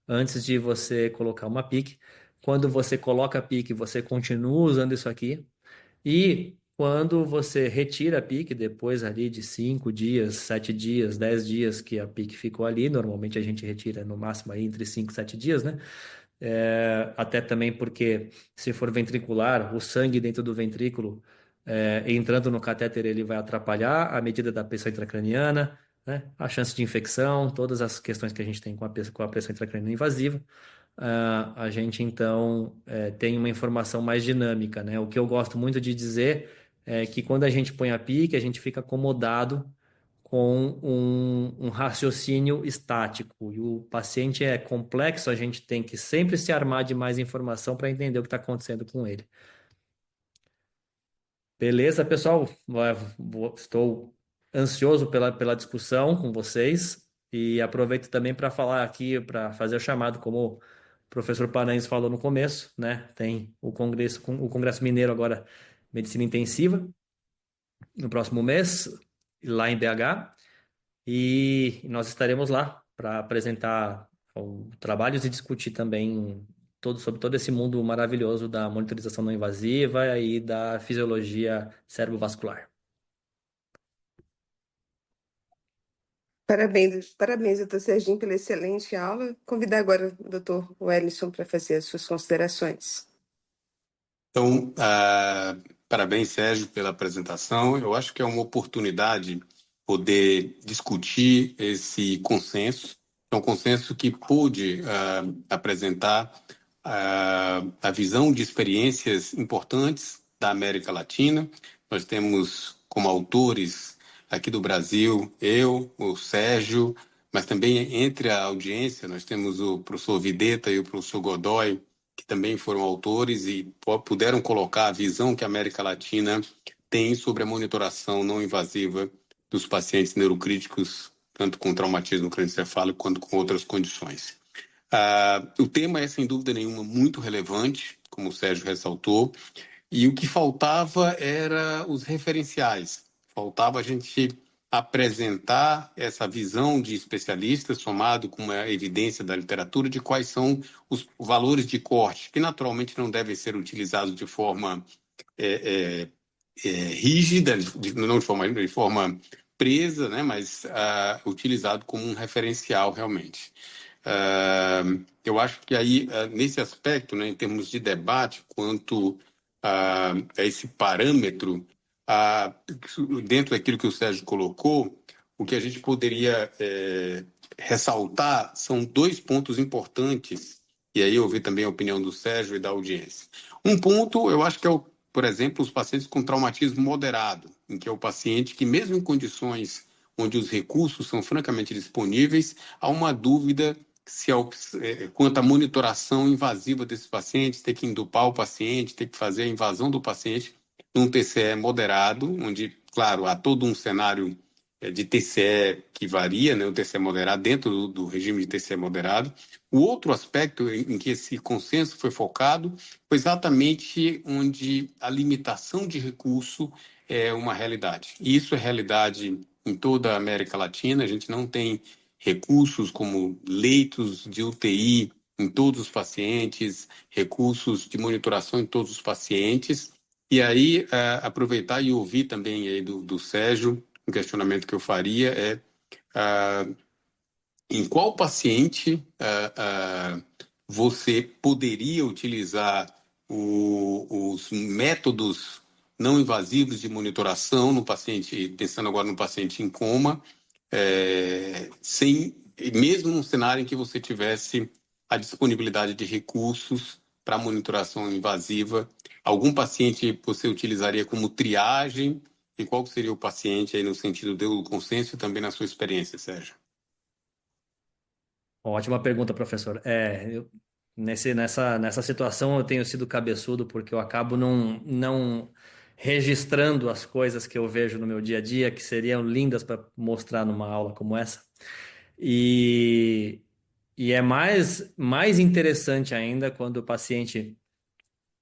antes de você colocar uma PIC. Quando você coloca a PIC, você continua usando isso aqui. E quando você retira a PIC, depois ali de 5 dias, 7 dias, 10 dias que a PIC ficou ali, normalmente a gente retira no máximo aí entre 5 e 7 dias, né? Até também porque se for ventricular, o sangue dentro do ventrículo entrando no catéter, ele vai atrapalhar a medida da pressão intracraniana, né? A chance de infecção, todas as questões que a gente tem com a pressão intracraniana invasiva. A gente então tem uma informação mais dinâmica, né? O que eu gosto muito de dizer é que quando a gente põe a PIC, a gente fica acomodado com um raciocínio estático. E o paciente é complexo, a gente tem que sempre se armar de mais informação para entender o que está acontecendo com ele. Beleza, pessoal? Estou ansioso pela discussão com vocês e aproveito também para falar aqui, para fazer o chamado, como o professor Paranhos falou no começo, né? Tem o Congresso Mineiro agora, Medicina Intensiva, no próximo mês. lá em BH, e nós estaremos lá para apresentar trabalhos e discutir também sobre todo esse mundo maravilhoso da monitorização não invasiva e da fisiologia cerebrovascular. Parabéns, parabéns, doutor Serginho, pela excelente aula. Convidar agora o doutor Wellington para fazer as suas considerações. Então, parabéns, Sérgio, pela apresentação. Eu acho que é uma oportunidade poder discutir esse consenso. É um consenso que pôde apresentar a visão de experiências importantes da América Latina. Nós temos como autores aqui do Brasil, eu, o Sérgio, mas também entre a audiência nós temos o professor Videta e o professor Godoy, que também foram autores e puderam colocar a visão que a América Latina tem sobre a monitoração não invasiva dos pacientes neurocríticos, tanto com traumatismo cranioencefálico quanto com outras condições. O tema é, sem dúvida nenhuma, muito relevante, como o Sérgio ressaltou, e o que faltava era os referenciais. Faltava a gente apresentar essa visão de especialistas, somado com uma evidência da literatura de quais são os valores de corte, que naturalmente não devem ser utilizados de forma rígida, não de forma presa, né, mas utilizado como um referencial realmente. Eu acho que aí, nesse aspecto, né, em termos de debate, quanto a esse parâmetro, dentro daquilo que o Sérgio colocou, o que a gente poderia ressaltar são dois pontos importantes, e aí eu vi também a opinião do Sérgio e da audiência. Um ponto, eu acho que é, por exemplo, os pacientes com traumatismo moderado, em que é o paciente que, mesmo em condições onde os recursos são francamente disponíveis, há uma dúvida se quanto à monitoração invasiva desses pacientes, ter que indupar o paciente, ter que fazer a invasão do paciente num TCE moderado, onde, claro, há todo um cenário de TCE que varia, né, o TCE moderado, dentro do regime de TCE moderado. O outro aspecto em que esse consenso foi focado foi exatamente onde a limitação de recurso é uma realidade. E isso é realidade em toda a América Latina. A gente não tem recursos como leitos de UTI em todos os pacientes, recursos de monitoração em todos os pacientes. E aí, aproveitar e ouvir também aí do Sérgio, um questionamento que eu faria é em qual paciente você poderia utilizar os métodos não invasivos de monitoração no paciente, pensando agora no paciente em coma, mesmo num cenário em que você tivesse a disponibilidade de recursos para monitoração invasiva, algum paciente você utilizaria como triagem? E qual seria o paciente aí no sentido do consenso e também na sua experiência, Sérgio? Ótima pergunta, professor. Nessa situação eu tenho sido cabeçudo porque eu acabo não registrando as coisas que eu vejo no meu dia a dia, que seriam lindas para mostrar numa aula como essa. E, e é mais interessante ainda quando o paciente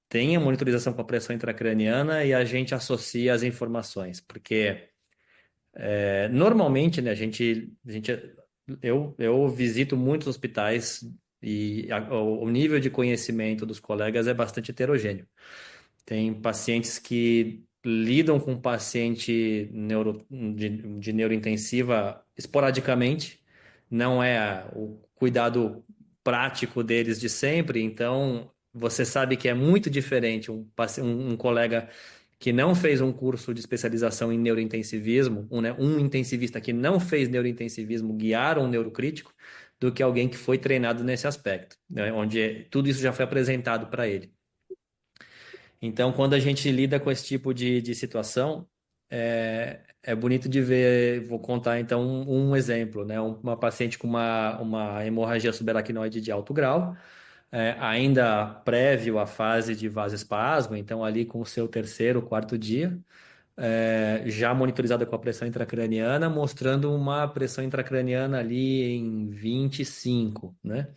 tem a monitorização com a pressão intracraniana e a gente associa as informações, porque normalmente, né, eu visito muitos hospitais e o nível de conhecimento dos colegas é bastante heterogêneo. Tem pacientes que lidam com paciente de neurointensiva esporadicamente, não é o cuidado prático deles de sempre, então você sabe que é muito diferente um colega que não fez um curso de especialização em neurointensivismo, um intensivista que não fez neurointensivismo guiar um neurocrítico, do que alguém que foi treinado nesse aspecto, né, onde tudo isso já foi apresentado para ele. Então, quando a gente lida com esse tipo de situação, é bonito de ver. Vou contar então um exemplo, né? Uma paciente com uma hemorragia subaracnoide de alto grau, ainda prévio à fase de vasoespasmo, então ali com o seu terceiro, quarto dia, já monitorizada com a pressão intracraniana, mostrando uma pressão intracraniana ali em 25, né?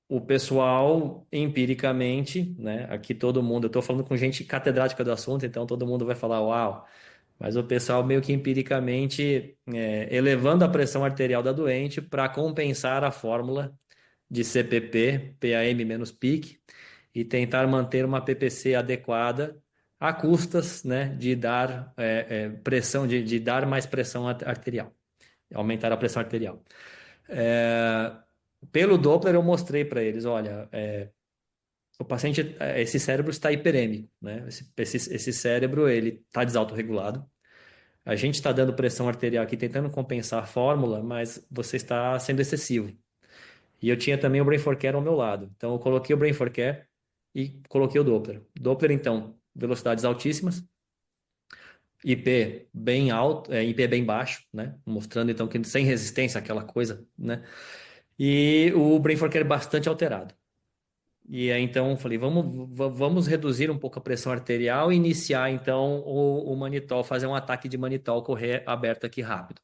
O pessoal, empiricamente, né? Aqui todo mundo, eu estou falando com gente catedrática do assunto, então todo mundo vai falar, uau, Mas o pessoal meio que empiricamente elevando a pressão arterial da doente para compensar a fórmula de CPP, PAM menos PIC, e tentar manter uma PPC adequada a custas, né, de dar pressão, de dar mais pressão arterial, aumentar a pressão arterial. Pelo Doppler eu mostrei para eles, olha, o paciente, esse cérebro está hiperêmico, né? Esse cérebro ele está desautorregulado. A gente está dando pressão arterial aqui, tentando compensar a fórmula, mas você está sendo excessivo. E eu tinha também o Brain for Care ao meu lado. Então, eu coloquei o Brain for Care e coloquei o Doppler. Doppler, então, velocidades altíssimas, IP bem alto, IP bem baixo, né? Mostrando, então, que sem resistência, aquela coisa, né? E o Brain for Care bastante alterado. E aí, então, eu falei, vamos reduzir um pouco a pressão arterial e iniciar, então, o manitol, fazer um ataque de manitol, correr aberto aqui rápido.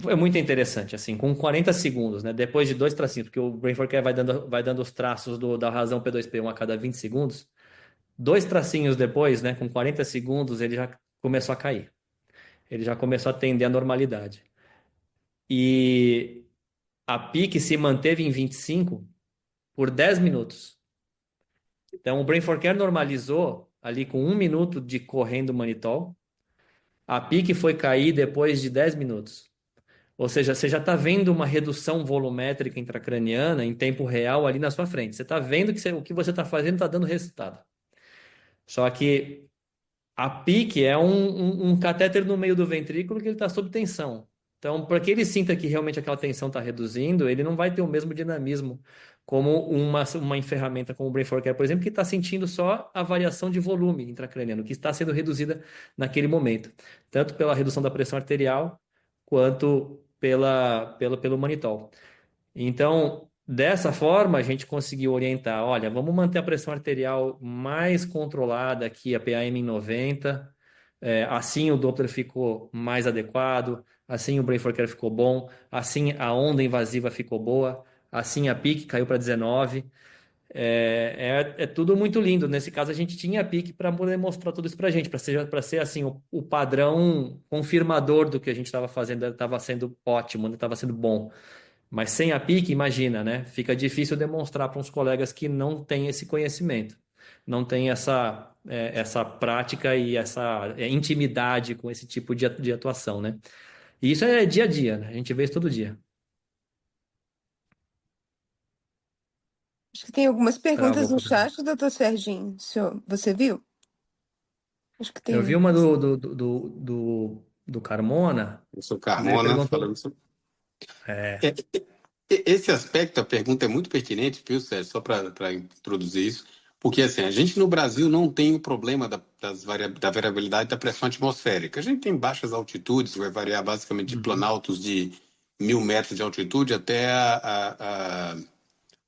Foi muito interessante, assim, com 40 segundos, né? Depois de 2 tracinhos, porque o Brain for Care vai dando os traços da razão P2P1 a cada 20 segundos. 2 tracinhos depois, né? Com 40 segundos, ele já começou a cair. Ele já começou a tender à normalidade. E a pique se manteve em 25 por 10 minutos. Então, o Brain for Care normalizou ali com 1 minuto de correndo manitol. A pique foi cair depois de 10 minutos. Ou seja, você já está vendo uma redução volumétrica intracraniana em tempo real ali na sua frente. Você está vendo que o que você está fazendo está dando resultado. Só que a PIC é um catéter no meio do ventrículo que ele está sob tensão. Então, para que ele sinta que realmente aquela tensão está reduzindo, ele não vai ter o mesmo dinamismo como uma ferramenta como o Brain for Care, por exemplo, que está sentindo só a variação de volume intracraniano, que está sendo reduzida naquele momento, tanto pela redução da pressão arterial, quanto pelo manitol. Então, dessa forma, a gente conseguiu orientar, olha, vamos manter a pressão arterial mais controlada aqui, a PAM em 90, assim o Doppler ficou mais adequado, assim o Brain for Care ficou bom, assim a onda invasiva ficou boa, assim a PIC caiu para 19. É tudo muito lindo. Nesse caso, a gente tinha a PIC para poder mostrar tudo isso para a gente, para ser assim, o padrão confirmador do que a gente estava fazendo, estava sendo ótimo, estava sendo bom. Mas sem a PIC, imagina, né? Fica difícil demonstrar para uns colegas que não têm esse conhecimento, não têm essa prática e essa intimidade com esse tipo de atuação, né? E isso é dia a dia, né? A gente vê isso todo dia. Acho que tem algumas perguntas Travou no para mim. chat, doutor Serginho. Você viu? Acho que Eu vi tem. uma do Carmona, Eu sou mas ele Carmona, perguntou. falando sobre. É, É, esse aspecto, a pergunta é muito pertinente, viu, Sérgio? Só para introduzir isso, porque assim, a gente no Brasil não tem o problema da variabilidade da pressão atmosférica. A gente tem baixas altitudes, vai variar basicamente de uhum. planaltos de 1.000 metros de altitude até a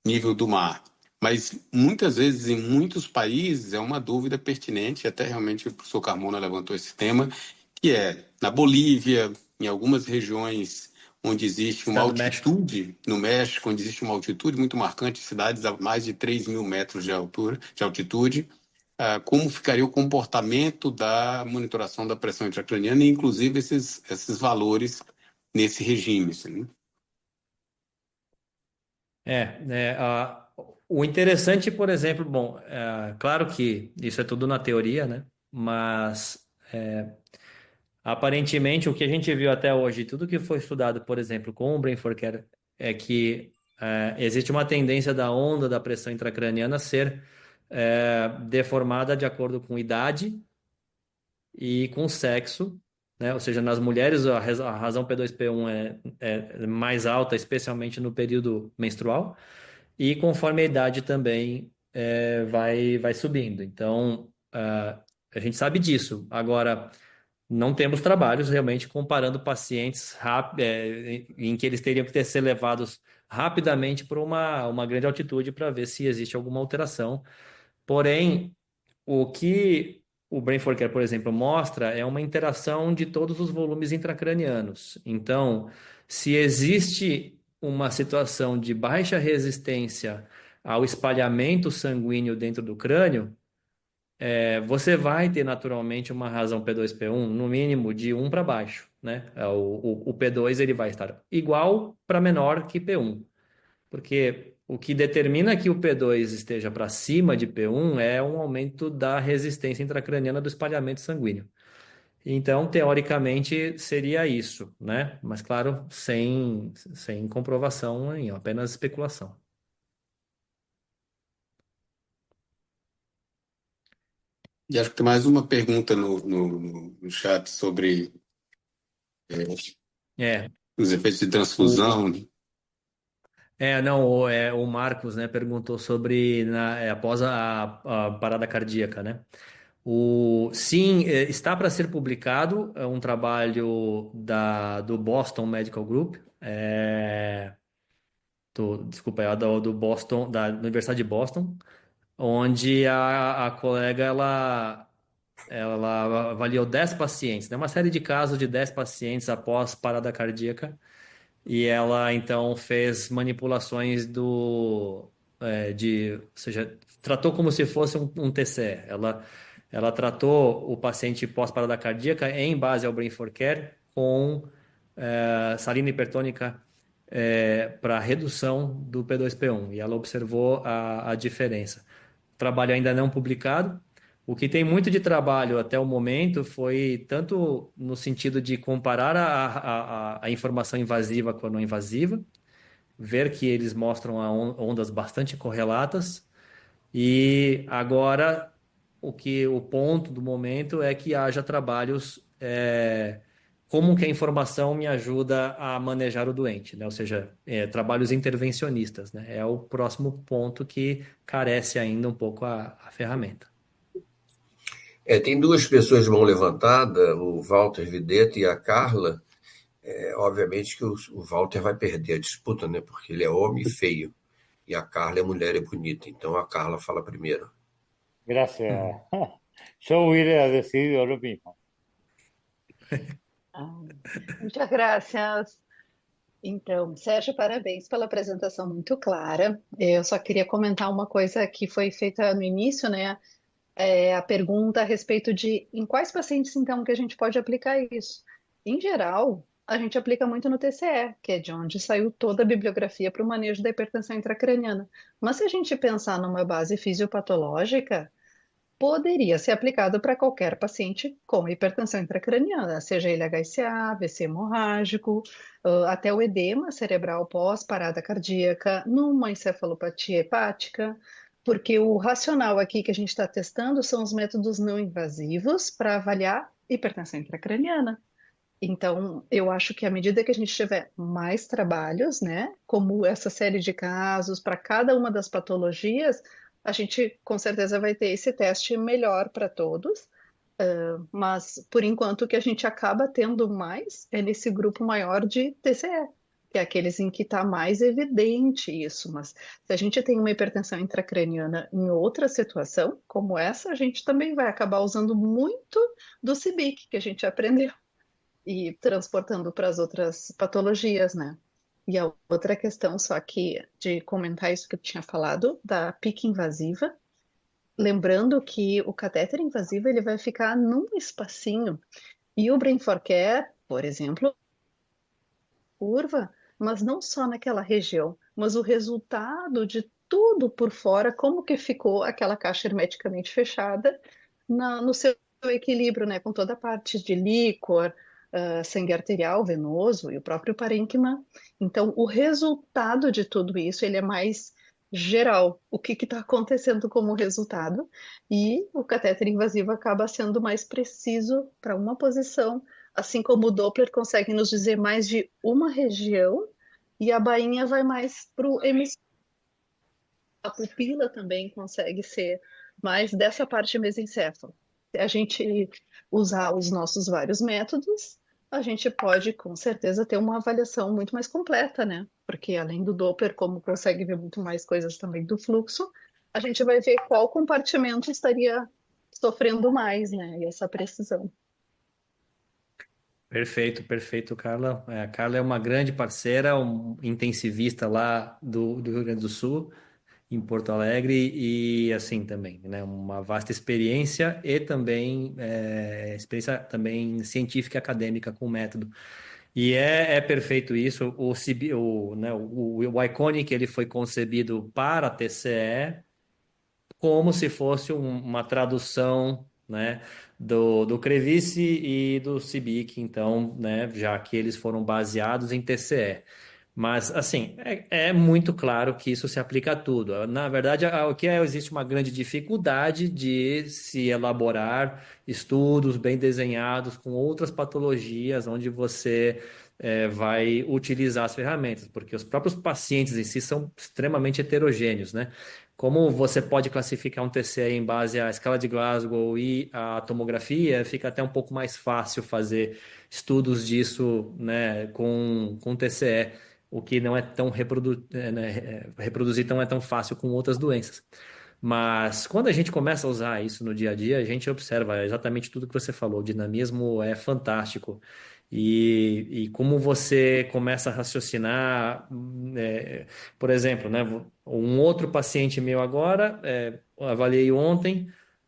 nível do mar. Mas muitas vezes, em muitos países, é uma dúvida pertinente, até realmente o professor Carmona levantou esse tema, que é na Bolívia, em algumas regiões onde existe uma Estado do México. altitude, no México, onde existe uma altitude muito marcante, cidades a mais de 3.000 metros de altura, de altitude, como ficaria o comportamento da monitoração da pressão intracraniana, e inclusive esses valores nesse regime. Assim, né? O interessante, por exemplo, bom, claro que isso é tudo na teoria, né? Mas aparentemente o que a gente viu até hoje, tudo que foi estudado, por exemplo, com o Brain for Care, é que existe uma tendência da onda da pressão intracraniana ser deformada de acordo com idade e com sexo, né? Ou seja, nas mulheres a razão P2P1 é mais alta, especialmente no período menstrual. E conforme a idade também vai subindo. Então, a gente sabe disso. Agora, não temos trabalhos realmente comparando pacientes em que eles teriam que ser levados rapidamente para uma grande altitude para ver se existe alguma alteração. Porém, o que o Brain for Care, por exemplo, mostra é uma interação de todos os volumes intracranianos. Então, se existe uma situação de baixa resistência ao espalhamento sanguíneo dentro do crânio, você vai ter naturalmente uma razão P2P1 no mínimo de um para baixo, né? O P2 ele vai estar igual para menor que P1, porque o que determina que o P2 esteja para cima de P1 é um aumento da resistência intracraniana do espalhamento sanguíneo. Então, teoricamente, seria isso, né? Mas, claro, sem comprovação nenhuma, apenas especulação. E acho que tem mais uma pergunta no chat sobre É, os efeitos de o, transfusão. não, o Marcos, né, perguntou sobre após a parada cardíaca, né? Sim, está para ser publicado um trabalho do Boston Medical Group, desculpa, do Boston, da Universidade de Boston, onde a colega ela avaliou 10 pacientes, né? Uma série de casos de 10 pacientes após parada cardíaca, e ela então fez manipulações ou seja, tratou como se fosse um TCE. Ela tratou o paciente pós-parada cardíaca em base ao Brain for Care com salina hipertônica para redução do P2P1, e ela observou a diferença. Trabalho ainda não publicado. O que tem muito de trabalho até o momento foi tanto no sentido de comparar a informação invasiva com a não invasiva, ver que eles mostram ondas bastante correlatas, e agora o ponto do momento é que haja trabalhos, como que a informação me ajuda a manejar o doente, né? Ou seja, trabalhos intervencionistas, né? É o próximo ponto que carece ainda um pouco a ferramenta. Tem duas pessoas de mão levantada, o Walter Videto e a Carla. Obviamente que o Walter vai perder a disputa, né? Porque ele é homem e feio. E a Carla é mulher e bonita. Então a Carla fala primeiro. Gracias. Yo hubiera decidido lo mismo. Ah, muchas gracias. Então, Sérgio, parabéns pela apresentação muito clara. Eu só queria comentar uma coisa que foi feita no início, né? A pergunta a respeito de em quais pacientes, então, que a gente pode aplicar isso. Em geral, a gente aplica muito no TCE, que é de onde saiu toda a bibliografia para o manejo da hipertensão intracraniana. Mas se a gente pensar numa base fisiopatológica, poderia ser aplicado para qualquer paciente com hipertensão intracraniana, seja ele HCA, AVC hemorrágico, até o edema cerebral pós-parada cardíaca, numa encefalopatia hepática, porque o racional aqui que a gente está testando são os métodos não invasivos para avaliar hipertensão intracraniana. Então, eu acho que à medida que a gente tiver mais trabalhos, né, como essa série de casos para cada uma das patologias, a gente com certeza vai ter esse teste melhor para todos. Mas por enquanto o que a gente acaba tendo mais é nesse grupo maior de TCE, que é aqueles em que está mais evidente isso. Mas se a gente tem uma hipertensão intracraniana em outra situação, como essa, a gente também vai acabar usando muito do CIBIC que a gente aprendeu e transportando para as outras patologias, né? E a outra questão, só que de comentar isso que eu tinha falado, da PIC invasiva, lembrando que o catéter invasivo ele vai ficar num espacinho, e o Brain for Care, por exemplo, curva, mas não só naquela região, mas o resultado de tudo por fora, como que ficou aquela caixa hermeticamente fechada no seu equilíbrio, né, com toda a parte de líquor, sangue arterial, venoso e o próprio parênquima. Então, o resultado de tudo isso, ele é mais geral, o que está acontecendo como resultado, e o catéter invasivo acaba sendo mais preciso para uma posição, assim como o Doppler consegue nos dizer mais de uma região, e a bainha vai mais para o hemisfério. A pupila também consegue ser mais dessa parte mesencéfala. Se a gente usar os nossos vários métodos, a gente pode, com certeza, ter uma avaliação muito mais completa, né? Porque além do Doppler, como consegue ver muito mais coisas também do fluxo, a gente vai ver qual compartimento estaria sofrendo mais, né? E essa precisão. Perfeito, perfeito, Carla. A Carla é uma grande parceira, um intensivista lá do Rio Grande do Sul, em Porto Alegre e assim também, né? Uma vasta experiência e também experiência também científica e acadêmica com o método. E é perfeito isso. O Iconic ele foi concebido para a TCE como se fosse uma tradução, né, do Crevice e do Cibic, então, né, já que eles foram baseados em TCE. Mas, assim, é muito claro que isso se aplica a tudo. Na verdade, existe uma grande dificuldade de se elaborar estudos bem desenhados com outras patologias, onde você vai utilizar as ferramentas, porque os próprios pacientes em si são extremamente heterogêneos, né? Como você pode classificar um TCE em base à escala de Glasgow e à tomografia, fica até um pouco mais fácil fazer estudos disso, né, com TCE, o que não é tão reproduzir não é tão fácil com outras doenças. Mas quando a gente começa a usar isso no dia a dia, a gente observa exatamente tudo que você falou. O dinamismo é fantástico. E como você começa a raciocinar, por exemplo, né, um outro paciente meu agora, eu avaliei ontem,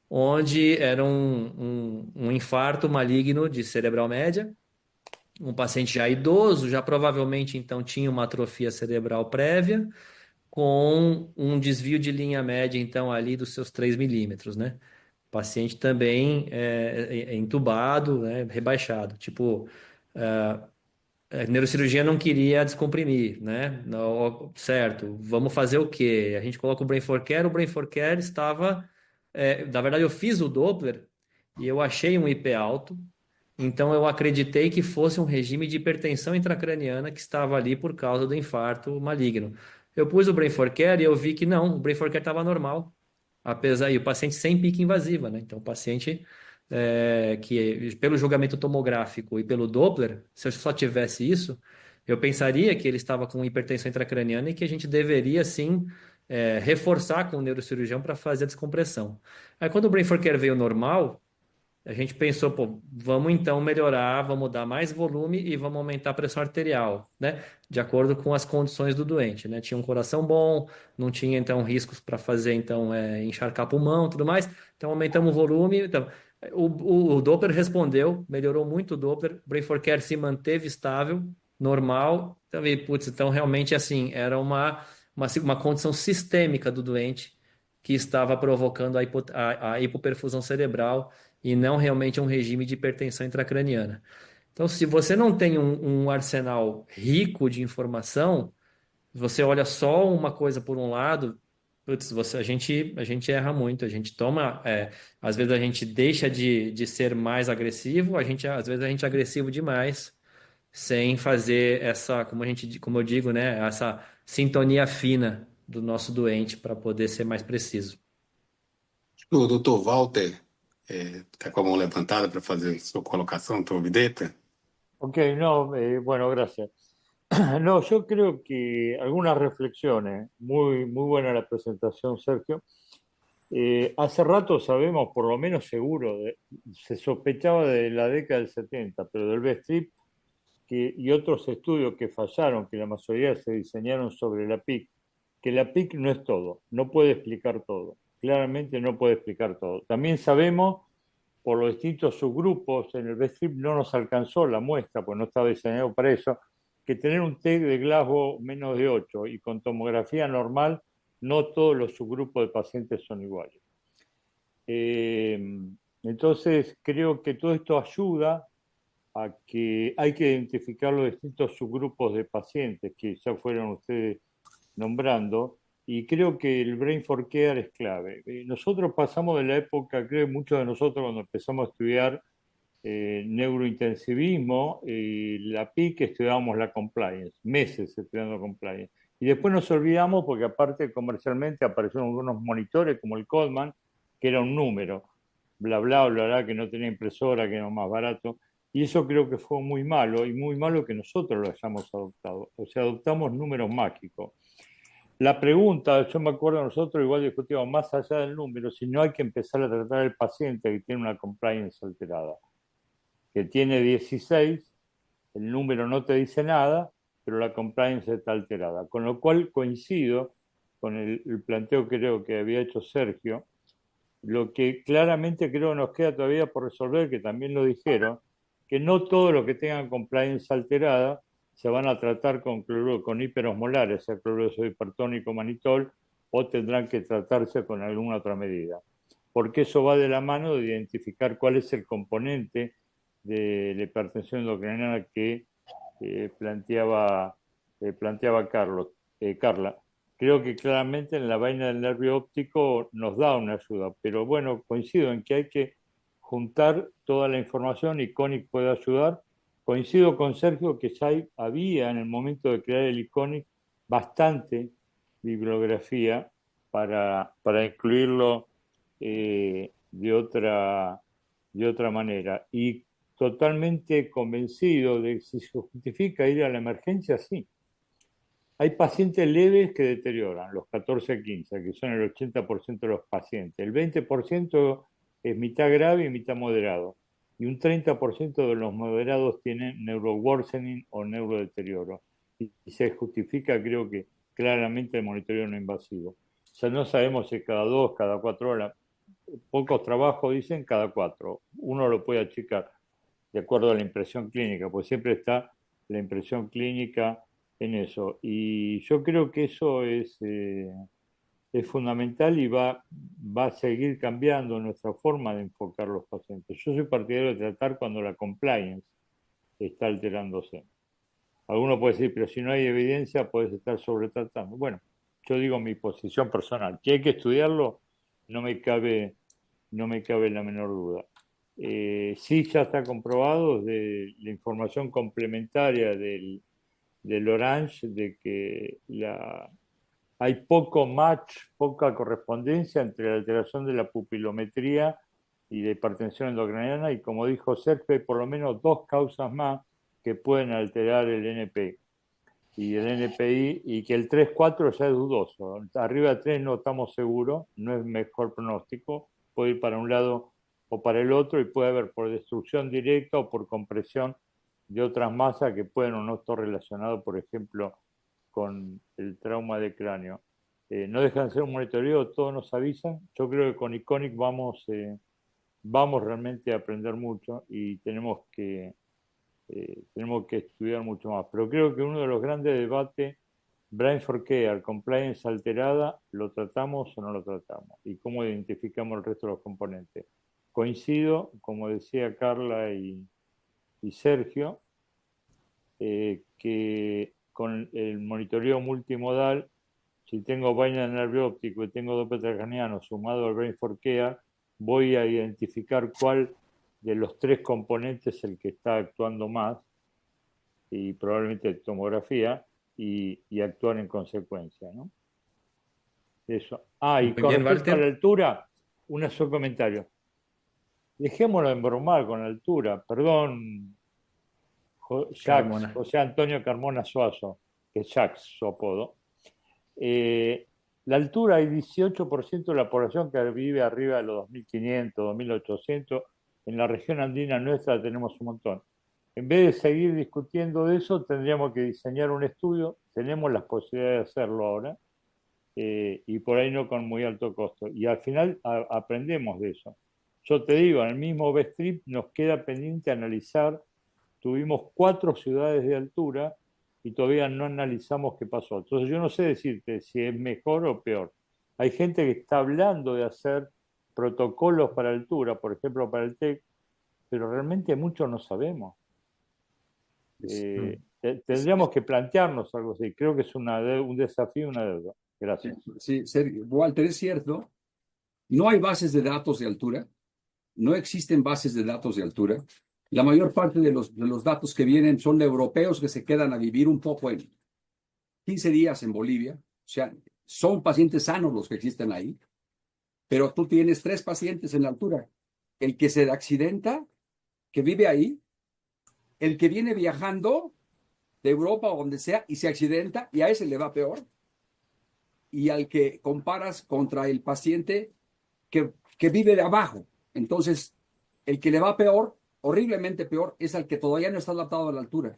onde era um infarto maligno de cerebral média, um paciente já idoso, já provavelmente então tinha uma atrofia cerebral prévia, com um desvio de linha média, então, ali dos seus 3 milímetros, né? O paciente também é entubado, né? Rebaixado. Tipo, a neurocirurgia não queria descomprimir, né? Certo, vamos fazer o quê? A gente coloca o Brain for Care estava... na verdade, eu fiz o Doppler e eu achei um IP alto, então eu acreditei que fosse um regime de hipertensão intracraniana que estava ali por causa do infarto maligno. Eu pus o Brain for Care e eu vi que não, o Brain for Care estava normal, apesar e o paciente sem pique invasiva, né? Então o paciente que pelo julgamento tomográfico e pelo Doppler, se eu só tivesse isso, eu pensaria que ele estava com hipertensão intracraniana e que a gente deveria sim reforçar com o neurocirurgião para fazer a descompressão. Aí quando o Brain for Care veio normal, a gente pensou, pô, vamos então melhorar, vamos dar mais volume e vamos aumentar a pressão arterial, né? De acordo com as condições do doente, né? Tinha um coração bom, não tinha então riscos para fazer então encharcar pulmão, tudo mais. Então aumentamos o volume. Então, o Doppler respondeu, melhorou muito o Doppler, o Brain for Care se manteve estável, normal. Então, putz, então realmente assim era uma condição sistêmica do doente que estava provocando a hipoperfusão cerebral e não realmente um regime de hipertensão intracraniana. Então, se você não tem um arsenal rico de informação, você olha só uma coisa por um lado, putz, a gente erra muito, a gente toma, às vezes a gente deixa de ser mais agressivo, às vezes a gente é agressivo demais, sem fazer essa, como eu digo, né, essa sintonia fina do nosso doente para poder ser mais preciso. O doutor Walter está com a mão levantada para fazer sua colocação, doutor Videta. Ok, no, bueno, gracias. No, yo creo que algunas reflexiones, muy, muy buena la presentación, Sergio. Hace rato sabemos, por lo menos seguro, se sospechaba de la década del 70, pero del B-strip y otros estudios que fallaron, que la mayoría se diseñaron sobre la PIC, que la PIC no es todo, no puede explicar todo, claramente no puede explicar todo. También sabemos, por los distintos subgrupos, en el B-strip no nos alcanzó la muestra, pues no estaba diseñado para eso, que tener un TEC de Glasgow menos de 8 y con tomografía normal, no todos los subgrupos de pacientes son iguales. Entonces, creo que todo esto ayuda a que hay que identificar los distintos subgrupos de pacientes que ya fueron ustedes nombrando, y creo que el Brain for Care es clave. Nosotros pasamos de la época, creo que muchos de nosotros cuando empezamos a estudiar neurointensivismo, la PIC, estudiábamos la compliance, meses estudiando compliance. Y después nos olvidamos porque aparte comercialmente aparecieron algunos monitores como el Codman, que era un número, bla, bla, bla, bla, que no tenía impresora, que era más barato. Y eso creo que fue muy malo, y muy malo que nosotros lo hayamos adoptado. O sea, adoptamos números mágicos. La pregunta, yo me acuerdo nosotros igual discutíamos más allá del número, si no hay que empezar a tratar al paciente que tiene una compliance alterada, que tiene 16, el número no te dice nada, pero la compliance está alterada. Con lo cual coincido con el planteo creo que había hecho Sergio. Lo que claramente creo nos queda todavía por resolver, que también lo dijeron, que no todo lo que tengan compliance alterada se van a tratar con hiperosmolares, el cloruro de sodio hipertónico, manitol, o tendrán que tratarse con alguna otra medida. Porque eso va de la mano de identificar cuál es el componente de la hipertensión endocrinal que planteaba Carla. Creo que claramente en la vaina del nervio óptico nos da una ayuda, pero bueno, coincido en que hay que juntar toda la información y ICONIC puede ayudar. Coincido con Sergio que ya había en el momento de crear el ICONIC bastante bibliografía para incluirlo de otra manera. Y totalmente convencido de que si se justifica ir a la emergencia, sí. Hay pacientes leves que deterioran, los 14-15, que son el 80% de los pacientes. El 20% es mitad grave y mitad moderado. Y un 30% de los moderados tienen neuroworsening o neurodeterioro. Y se justifica, creo que claramente, el monitoreo no invasivo. O sea, no sabemos si cada 2, cada 4 horas. Pocos trabajos dicen cada 4. Uno lo puede achicar de acuerdo a la impresión clínica, pues siempre está la impresión clínica en eso. Y yo creo que eso es fundamental y va a seguir cambiando nuestra forma de enfocar los pacientes. Yo soy partidario de tratar cuando la compliance está alterándose. Alguno puede decir, pero si no hay evidencia, puedes estar sobretratando. Bueno, yo digo mi posición personal, que hay que estudiarlo, no me cabe la menor duda. Sí, ya está comprobado de la información complementaria del Orange, de que hay poco match, poca correspondencia entre la alteración de la pupilometría y la hipertensión endocrinal, y como dijo Sergio, hay por lo menos 2 causas más que pueden alterar el NPI y el NPI, y que el 3-4 ya es dudoso. Arriba de 3 no estamos seguros, no es mejor pronóstico, puede ir para un lado o para el otro, y puede haber por destrucción directa o por compresión de otras masas que pueden o no estar relacionadas, por ejemplo, con el trauma de cráneo. No dejan de ser un monitoreo, todos nos avisan. Yo creo que con ICONIC vamos realmente a aprender mucho y tenemos que estudiar mucho más. Pero creo que uno de los grandes debates, Brain for Care, compliance alterada, ¿lo tratamos o no lo tratamos? Y cómo identificamos el resto de los componentes. Coincido, como decía Carla y Sergio, que con el monitoreo multimodal, si tengo vaina de nervio óptico y tengo Doppler craniano sumado al Brain for Care, voy a identificar cuál de los 3 componentes es el que está actuando más, y probablemente tomografía, y actuar en consecuencia, ¿no? Eso. Y Muy con bien, respecto a la Walter. altura, un solo comentario. Dejémoslo de embromar con la altura. Perdón, Carmona. José Antonio Carmona Suazo, que es Jacques, su apodo. La altura, hay 18% de la población que vive arriba de los 2.500, 2.800. En la región andina nuestra tenemos un montón. En vez de seguir discutiendo de eso, tendríamos que diseñar un estudio. Tenemos las posibilidades de hacerlo ahora, y por ahí no con muy alto costo. Y al final aprendemos de eso. Yo te digo, en el mismo BESTRIP nos queda pendiente analizar. Tuvimos 4 ciudades de altura y todavía no analizamos qué pasó. Entonces yo no sé decirte si es mejor o peor. Hay gente que está hablando de hacer protocolos para altura, por ejemplo para el TEC, pero realmente mucho no sabemos. Tendríamos que plantearnos algo así. Creo que es un desafío, una deuda. Gracias. Sí, Sergio. Walter, es cierto. No hay bases de datos de altura. No existen bases de datos de altura. La mayor parte de los datos que vienen son de europeos que se quedan a vivir un poco en 15 días en Bolivia. O sea, son pacientes sanos los que existen ahí. Pero tú tienes 3 pacientes en la altura. El que se accidenta, que vive ahí, el que viene viajando de Europa o donde sea y se accidenta, y a ese le va peor, y al que comparas contra el paciente que vive de abajo. Entonces, el que le va peor, horriblemente peor, es al que todavía no está adaptado a la altura,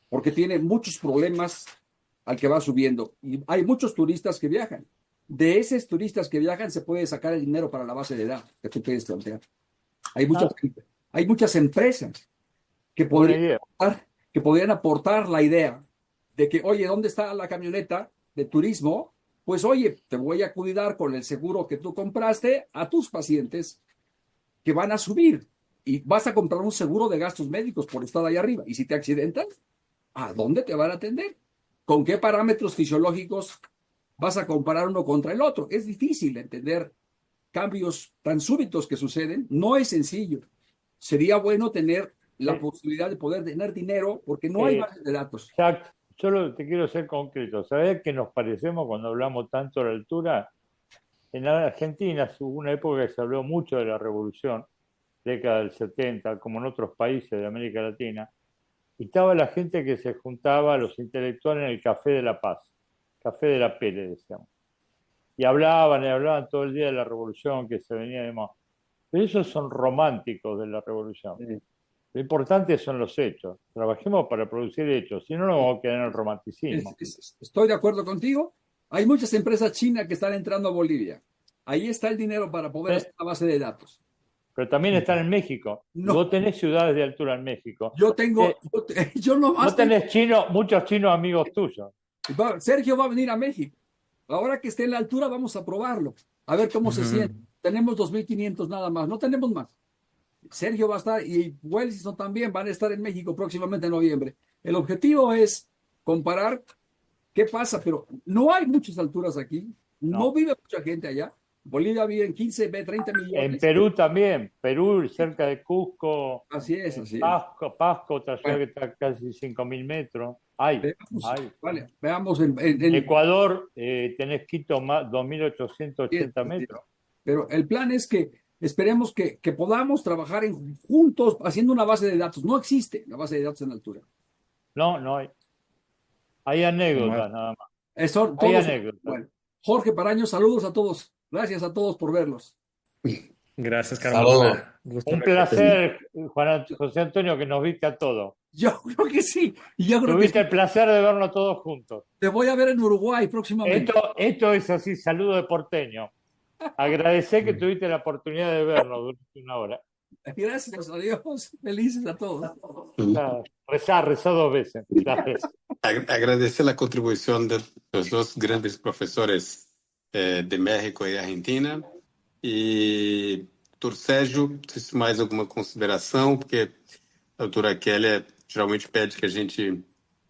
porque tiene muchos problemas al que va subiendo. Y hay muchos turistas que viajan. De esos turistas que viajan se puede sacar el dinero para la base de datos que tú quieres plantear. Hay muchas, hay muchas empresas que Buena podrían idea. que podrían aportar la idea de que, oye, ¿dónde está la camioneta de turismo? Pues, oye, te voy a cuidar con el seguro que tú compraste a tus pacientes que van a subir y vas a comprar un seguro de gastos médicos por estar ahí arriba. Y si te accidentas, ¿a dónde te van a atender? ¿Con qué parámetros fisiológicos vas a comparar uno contra el otro? Es difícil entender cambios tan súbitos que suceden. No es sencillo. Sería bueno tener la posibilidad de poder tener dinero porque no hay bases de datos. Jack, solo te quiero ser concreto. ¿Sabés que nos parecemos cuando hablamos tanto de la altura? En Argentina hubo una época que se habló mucho de la revolución, década del 70, como en otros países de América Latina, y estaba la gente que se juntaba, los intelectuales, en el Café de la Paz, Café de la Pele, decíamos. Y hablaban todo el día de la revolución que se venía de más. Pero esos son románticos de la revolución. Lo importante son los hechos. Trabajemos para producir hechos, si no nos vamos a quedar en el romanticismo. Estoy de acuerdo contigo. Hay muchas empresas chinas que están entrando a Bolivia. Ahí está el dinero para poder hacer la base de datos. Pero también están en México. No. Vos tenés ciudades de altura en México. Yo tengo, yo nomás Vos tenés muchos chinos amigos tuyos. Sergio va a venir a México. Ahora que esté en la altura vamos a probarlo. A ver cómo se siente. Tenemos 2.500 nada más. No tenemos más. Sergio va a estar y Wellington también van a estar en México próximamente en noviembre. El objetivo es comparar qué pasa, pero no hay muchas alturas aquí. No vive mucha gente allá. Bolivia vive en 15, 30 millones. En Perú también. Perú, cerca de Cusco. Así es. Pasco, otra ciudad que está casi 5.000 metros. Veamos en Ecuador, tenés Quito, 2.880 metros. Pero el plan es que esperemos que podamos trabajar juntos haciendo una base de datos. No existe una base de datos en altura. No hay. Hay anécdotas nada más. Hay anécdotas. Bueno, Jorge Paraño, saludos a todos. Gracias a todos por verlos. Gracias, Carmona. Un placer, Juan José Antonio, que nos viste a todos. Yo creo que sí. Tuviste el placer de vernos todos juntos. Te voy a ver en Uruguay próximamente. Esto es así, saludo de porteño. Agradecer que tuviste la oportunidad de vernos durante una hora. Gracias a Dios. Felices a todos. Rezar 2 veces. Agradecer la contribución de los 2 grandes profesores de México y Argentina. E, doutor Sérgio, não sei se mais alguma consideração, porque a doutora Kélia geralmente pede que a gente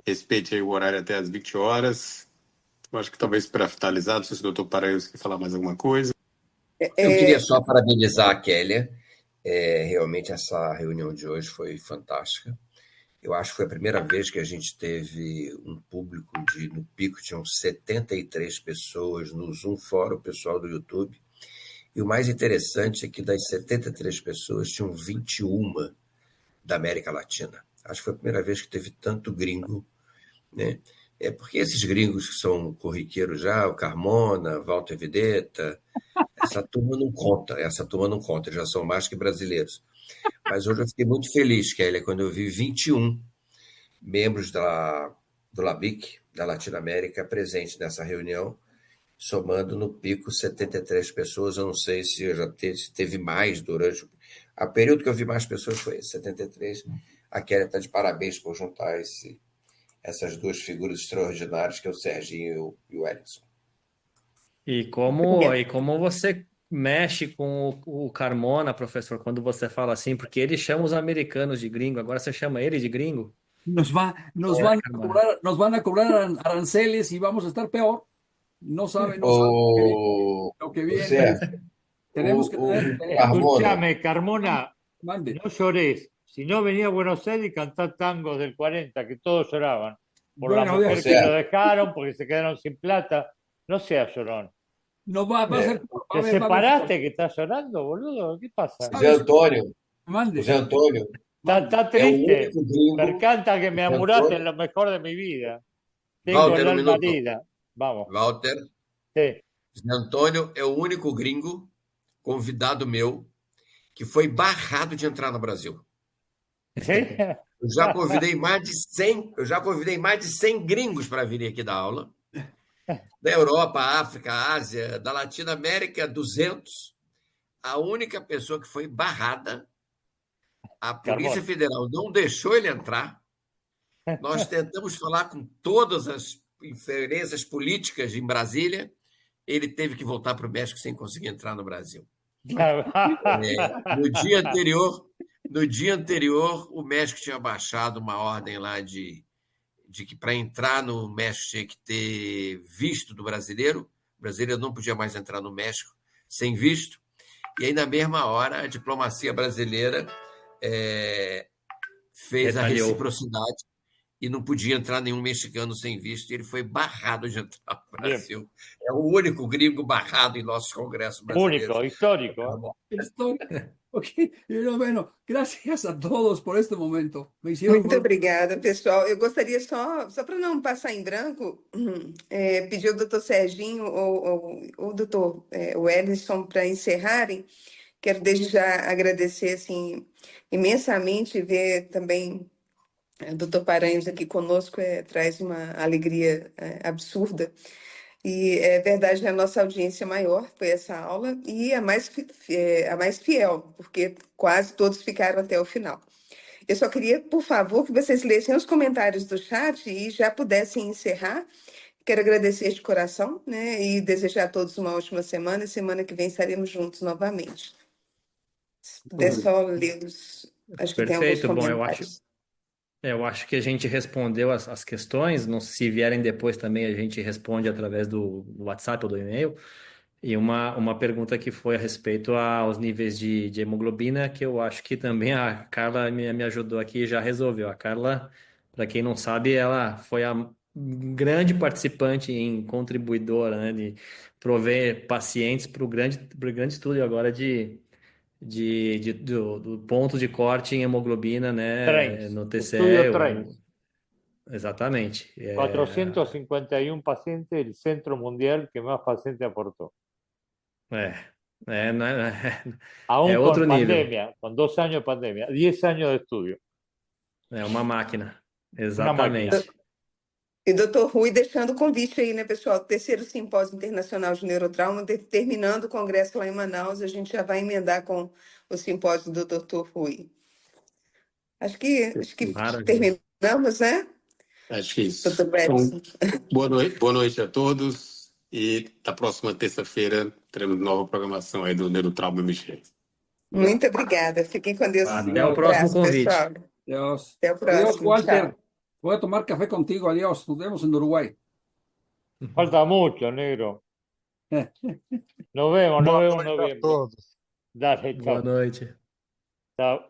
respeite aí o horário até às 20 horas. Eu acho que talvez para finalizar, não sei se o doutor Paraíso quer falar mais alguma coisa. Eu queria só parabenizar a Kélia. Realmente essa reunião de hoje foi fantástica. Eu acho que foi a primeira vez que a gente teve um público no Pico, tinham 73 pessoas, no Zoom fora o pessoal do YouTube. E o mais interessante é que das 73 pessoas, tinham 21 da América Latina. Acho que foi a primeira vez que teve tanto gringo, né? Porque esses gringos que são corriqueiros já, o Carmona, Walter Videtta, essa turma não conta, eles já são mais que brasileiros. Mas hoje eu fiquei muito feliz, Kélia, quando eu vi 21 membros do LABIC, da Latinoamérica, presentes nessa reunião, somando no Pico 73 pessoas. Eu não sei se teve mais durante... O período que eu vi mais pessoas foi esse, 73. A Kélia está de parabéns por juntar essas 2 figuras extraordinárias, que é o Serginho e o Wellington. E como você mexe com o Carmona, professor, quando você fala assim, porque ele chama os americanos de gringo, agora você chama ele de gringo? Nos van a cobrar aranceles y vamos a estar peor. No saben lo que viene. O sea, tenemos que tener... Escúchame, Carmona, no llores. Si no, venía a Buenos Aires y cantar tangos del 40, que todos lloraban. Por la mujer que lo dejaron, porque se quedaron sin plata. No seas llorón. No va a ser... ¿Te separaste que estás llorando, boludo? ¿Qué pasa? José Antônio. Está triste. Me encanta que me amuraste en lo mejor de mi vida. Tengo Walter, el alma herida. Vamos. Walter, José Antônio é o único gringo convidado meu que foi barrado de entrar no Brasil. ¿Sí? Eu já convidei mais de 100, eu já convidei mais de 100 gringos para virem aqui dar aula. Da Europa, África, Ásia, da Latinoamérica, 200. A única pessoa que foi barrada, a Polícia Carmona. Federal não deixou ele entrar. Nós tentamos falar com todas as inferências políticas em Brasília. Ele teve que voltar para o México sem conseguir entrar no Brasil. No dia anterior, o México tinha baixado uma ordem lá de que para entrar no México tinha que ter visto do brasileiro. O brasileiro não podia mais entrar no México sem visto. E aí, na mesma hora, a diplomacia brasileira fez a Retalhou. reciprocidade e não podia entrar nenhum mexicano sem visto. E ele foi barrado de entrar no Brasil. É o único gringo barrado em nossos congressos brasileiros. Único, histórico. Ok, bueno, gracias a todos por este momento. Me hicieron Muito obrigada, pessoal. Eu gostaria só para não passar em branco, pedir ao doutor Serginho ou o doutor Wellington para encerrarem. Quero desde já agradecer assim, imensamente, ver também o doutor Paranhos aqui conosco traz uma alegria absurda. E é verdade, a nossa audiência maior foi essa aula e a mais fiel, porque quase todos ficaram até o final. Eu só queria, por favor, que vocês lessem os comentários do chat e já pudessem encerrar. Quero agradecer de coração, né, e desejar a todos uma ótima semana. E semana que vem estaremos juntos novamente. Se puder só lê-los, acho que tem alguns Perfeito, bom, comentários. eu acho que a gente respondeu as questões, não, se vierem depois também a gente responde através do WhatsApp ou do e-mail. E uma pergunta que foi a respeito aos níveis de hemoglobina, que eu acho que também a Carla me ajudou aqui e já resolveu. A Carla, para quem não sabe, ela foi a grande participante em contribuidora, né, de prover pacientes para o grande estudo agora do ponto de corte em hemoglobina, né, TRAINS, no estudio TCE. TRAINS. Exatamente. 451 pacientes, el centro mundial que más pacientes aportó. Aún Outro con nível. pandemia, con 2 años de pandemia, 10 años de estudio. É uma máquina. Uma Exatamente. máquina. E doutor Rui deixando o convite aí, né, pessoal? Terceiro Simpósio Internacional de Neurotrauma, terminando o congresso lá em Manaus, a gente já vai emendar com o simpósio do doutor Rui. Acho que Maravilha. terminamos, né? Acho que é isso. Doutor Então, Betson. boa noite a todos e na próxima terça-feira teremos nova programação aí do Neurotrauma MG. Muito obrigada. Fiquem com Deus. Até Um o próximo abraço, convite. pessoal. Adiós. Até o Adiós, próximo. Walter. Tchau. Voy a tomar café contigo. Adiós. Nos vemos en Uruguay. Falta mucho, negro. Nos vemos Boa noite a en noviembre. todos. Dale, Boa chao. noite. Chao.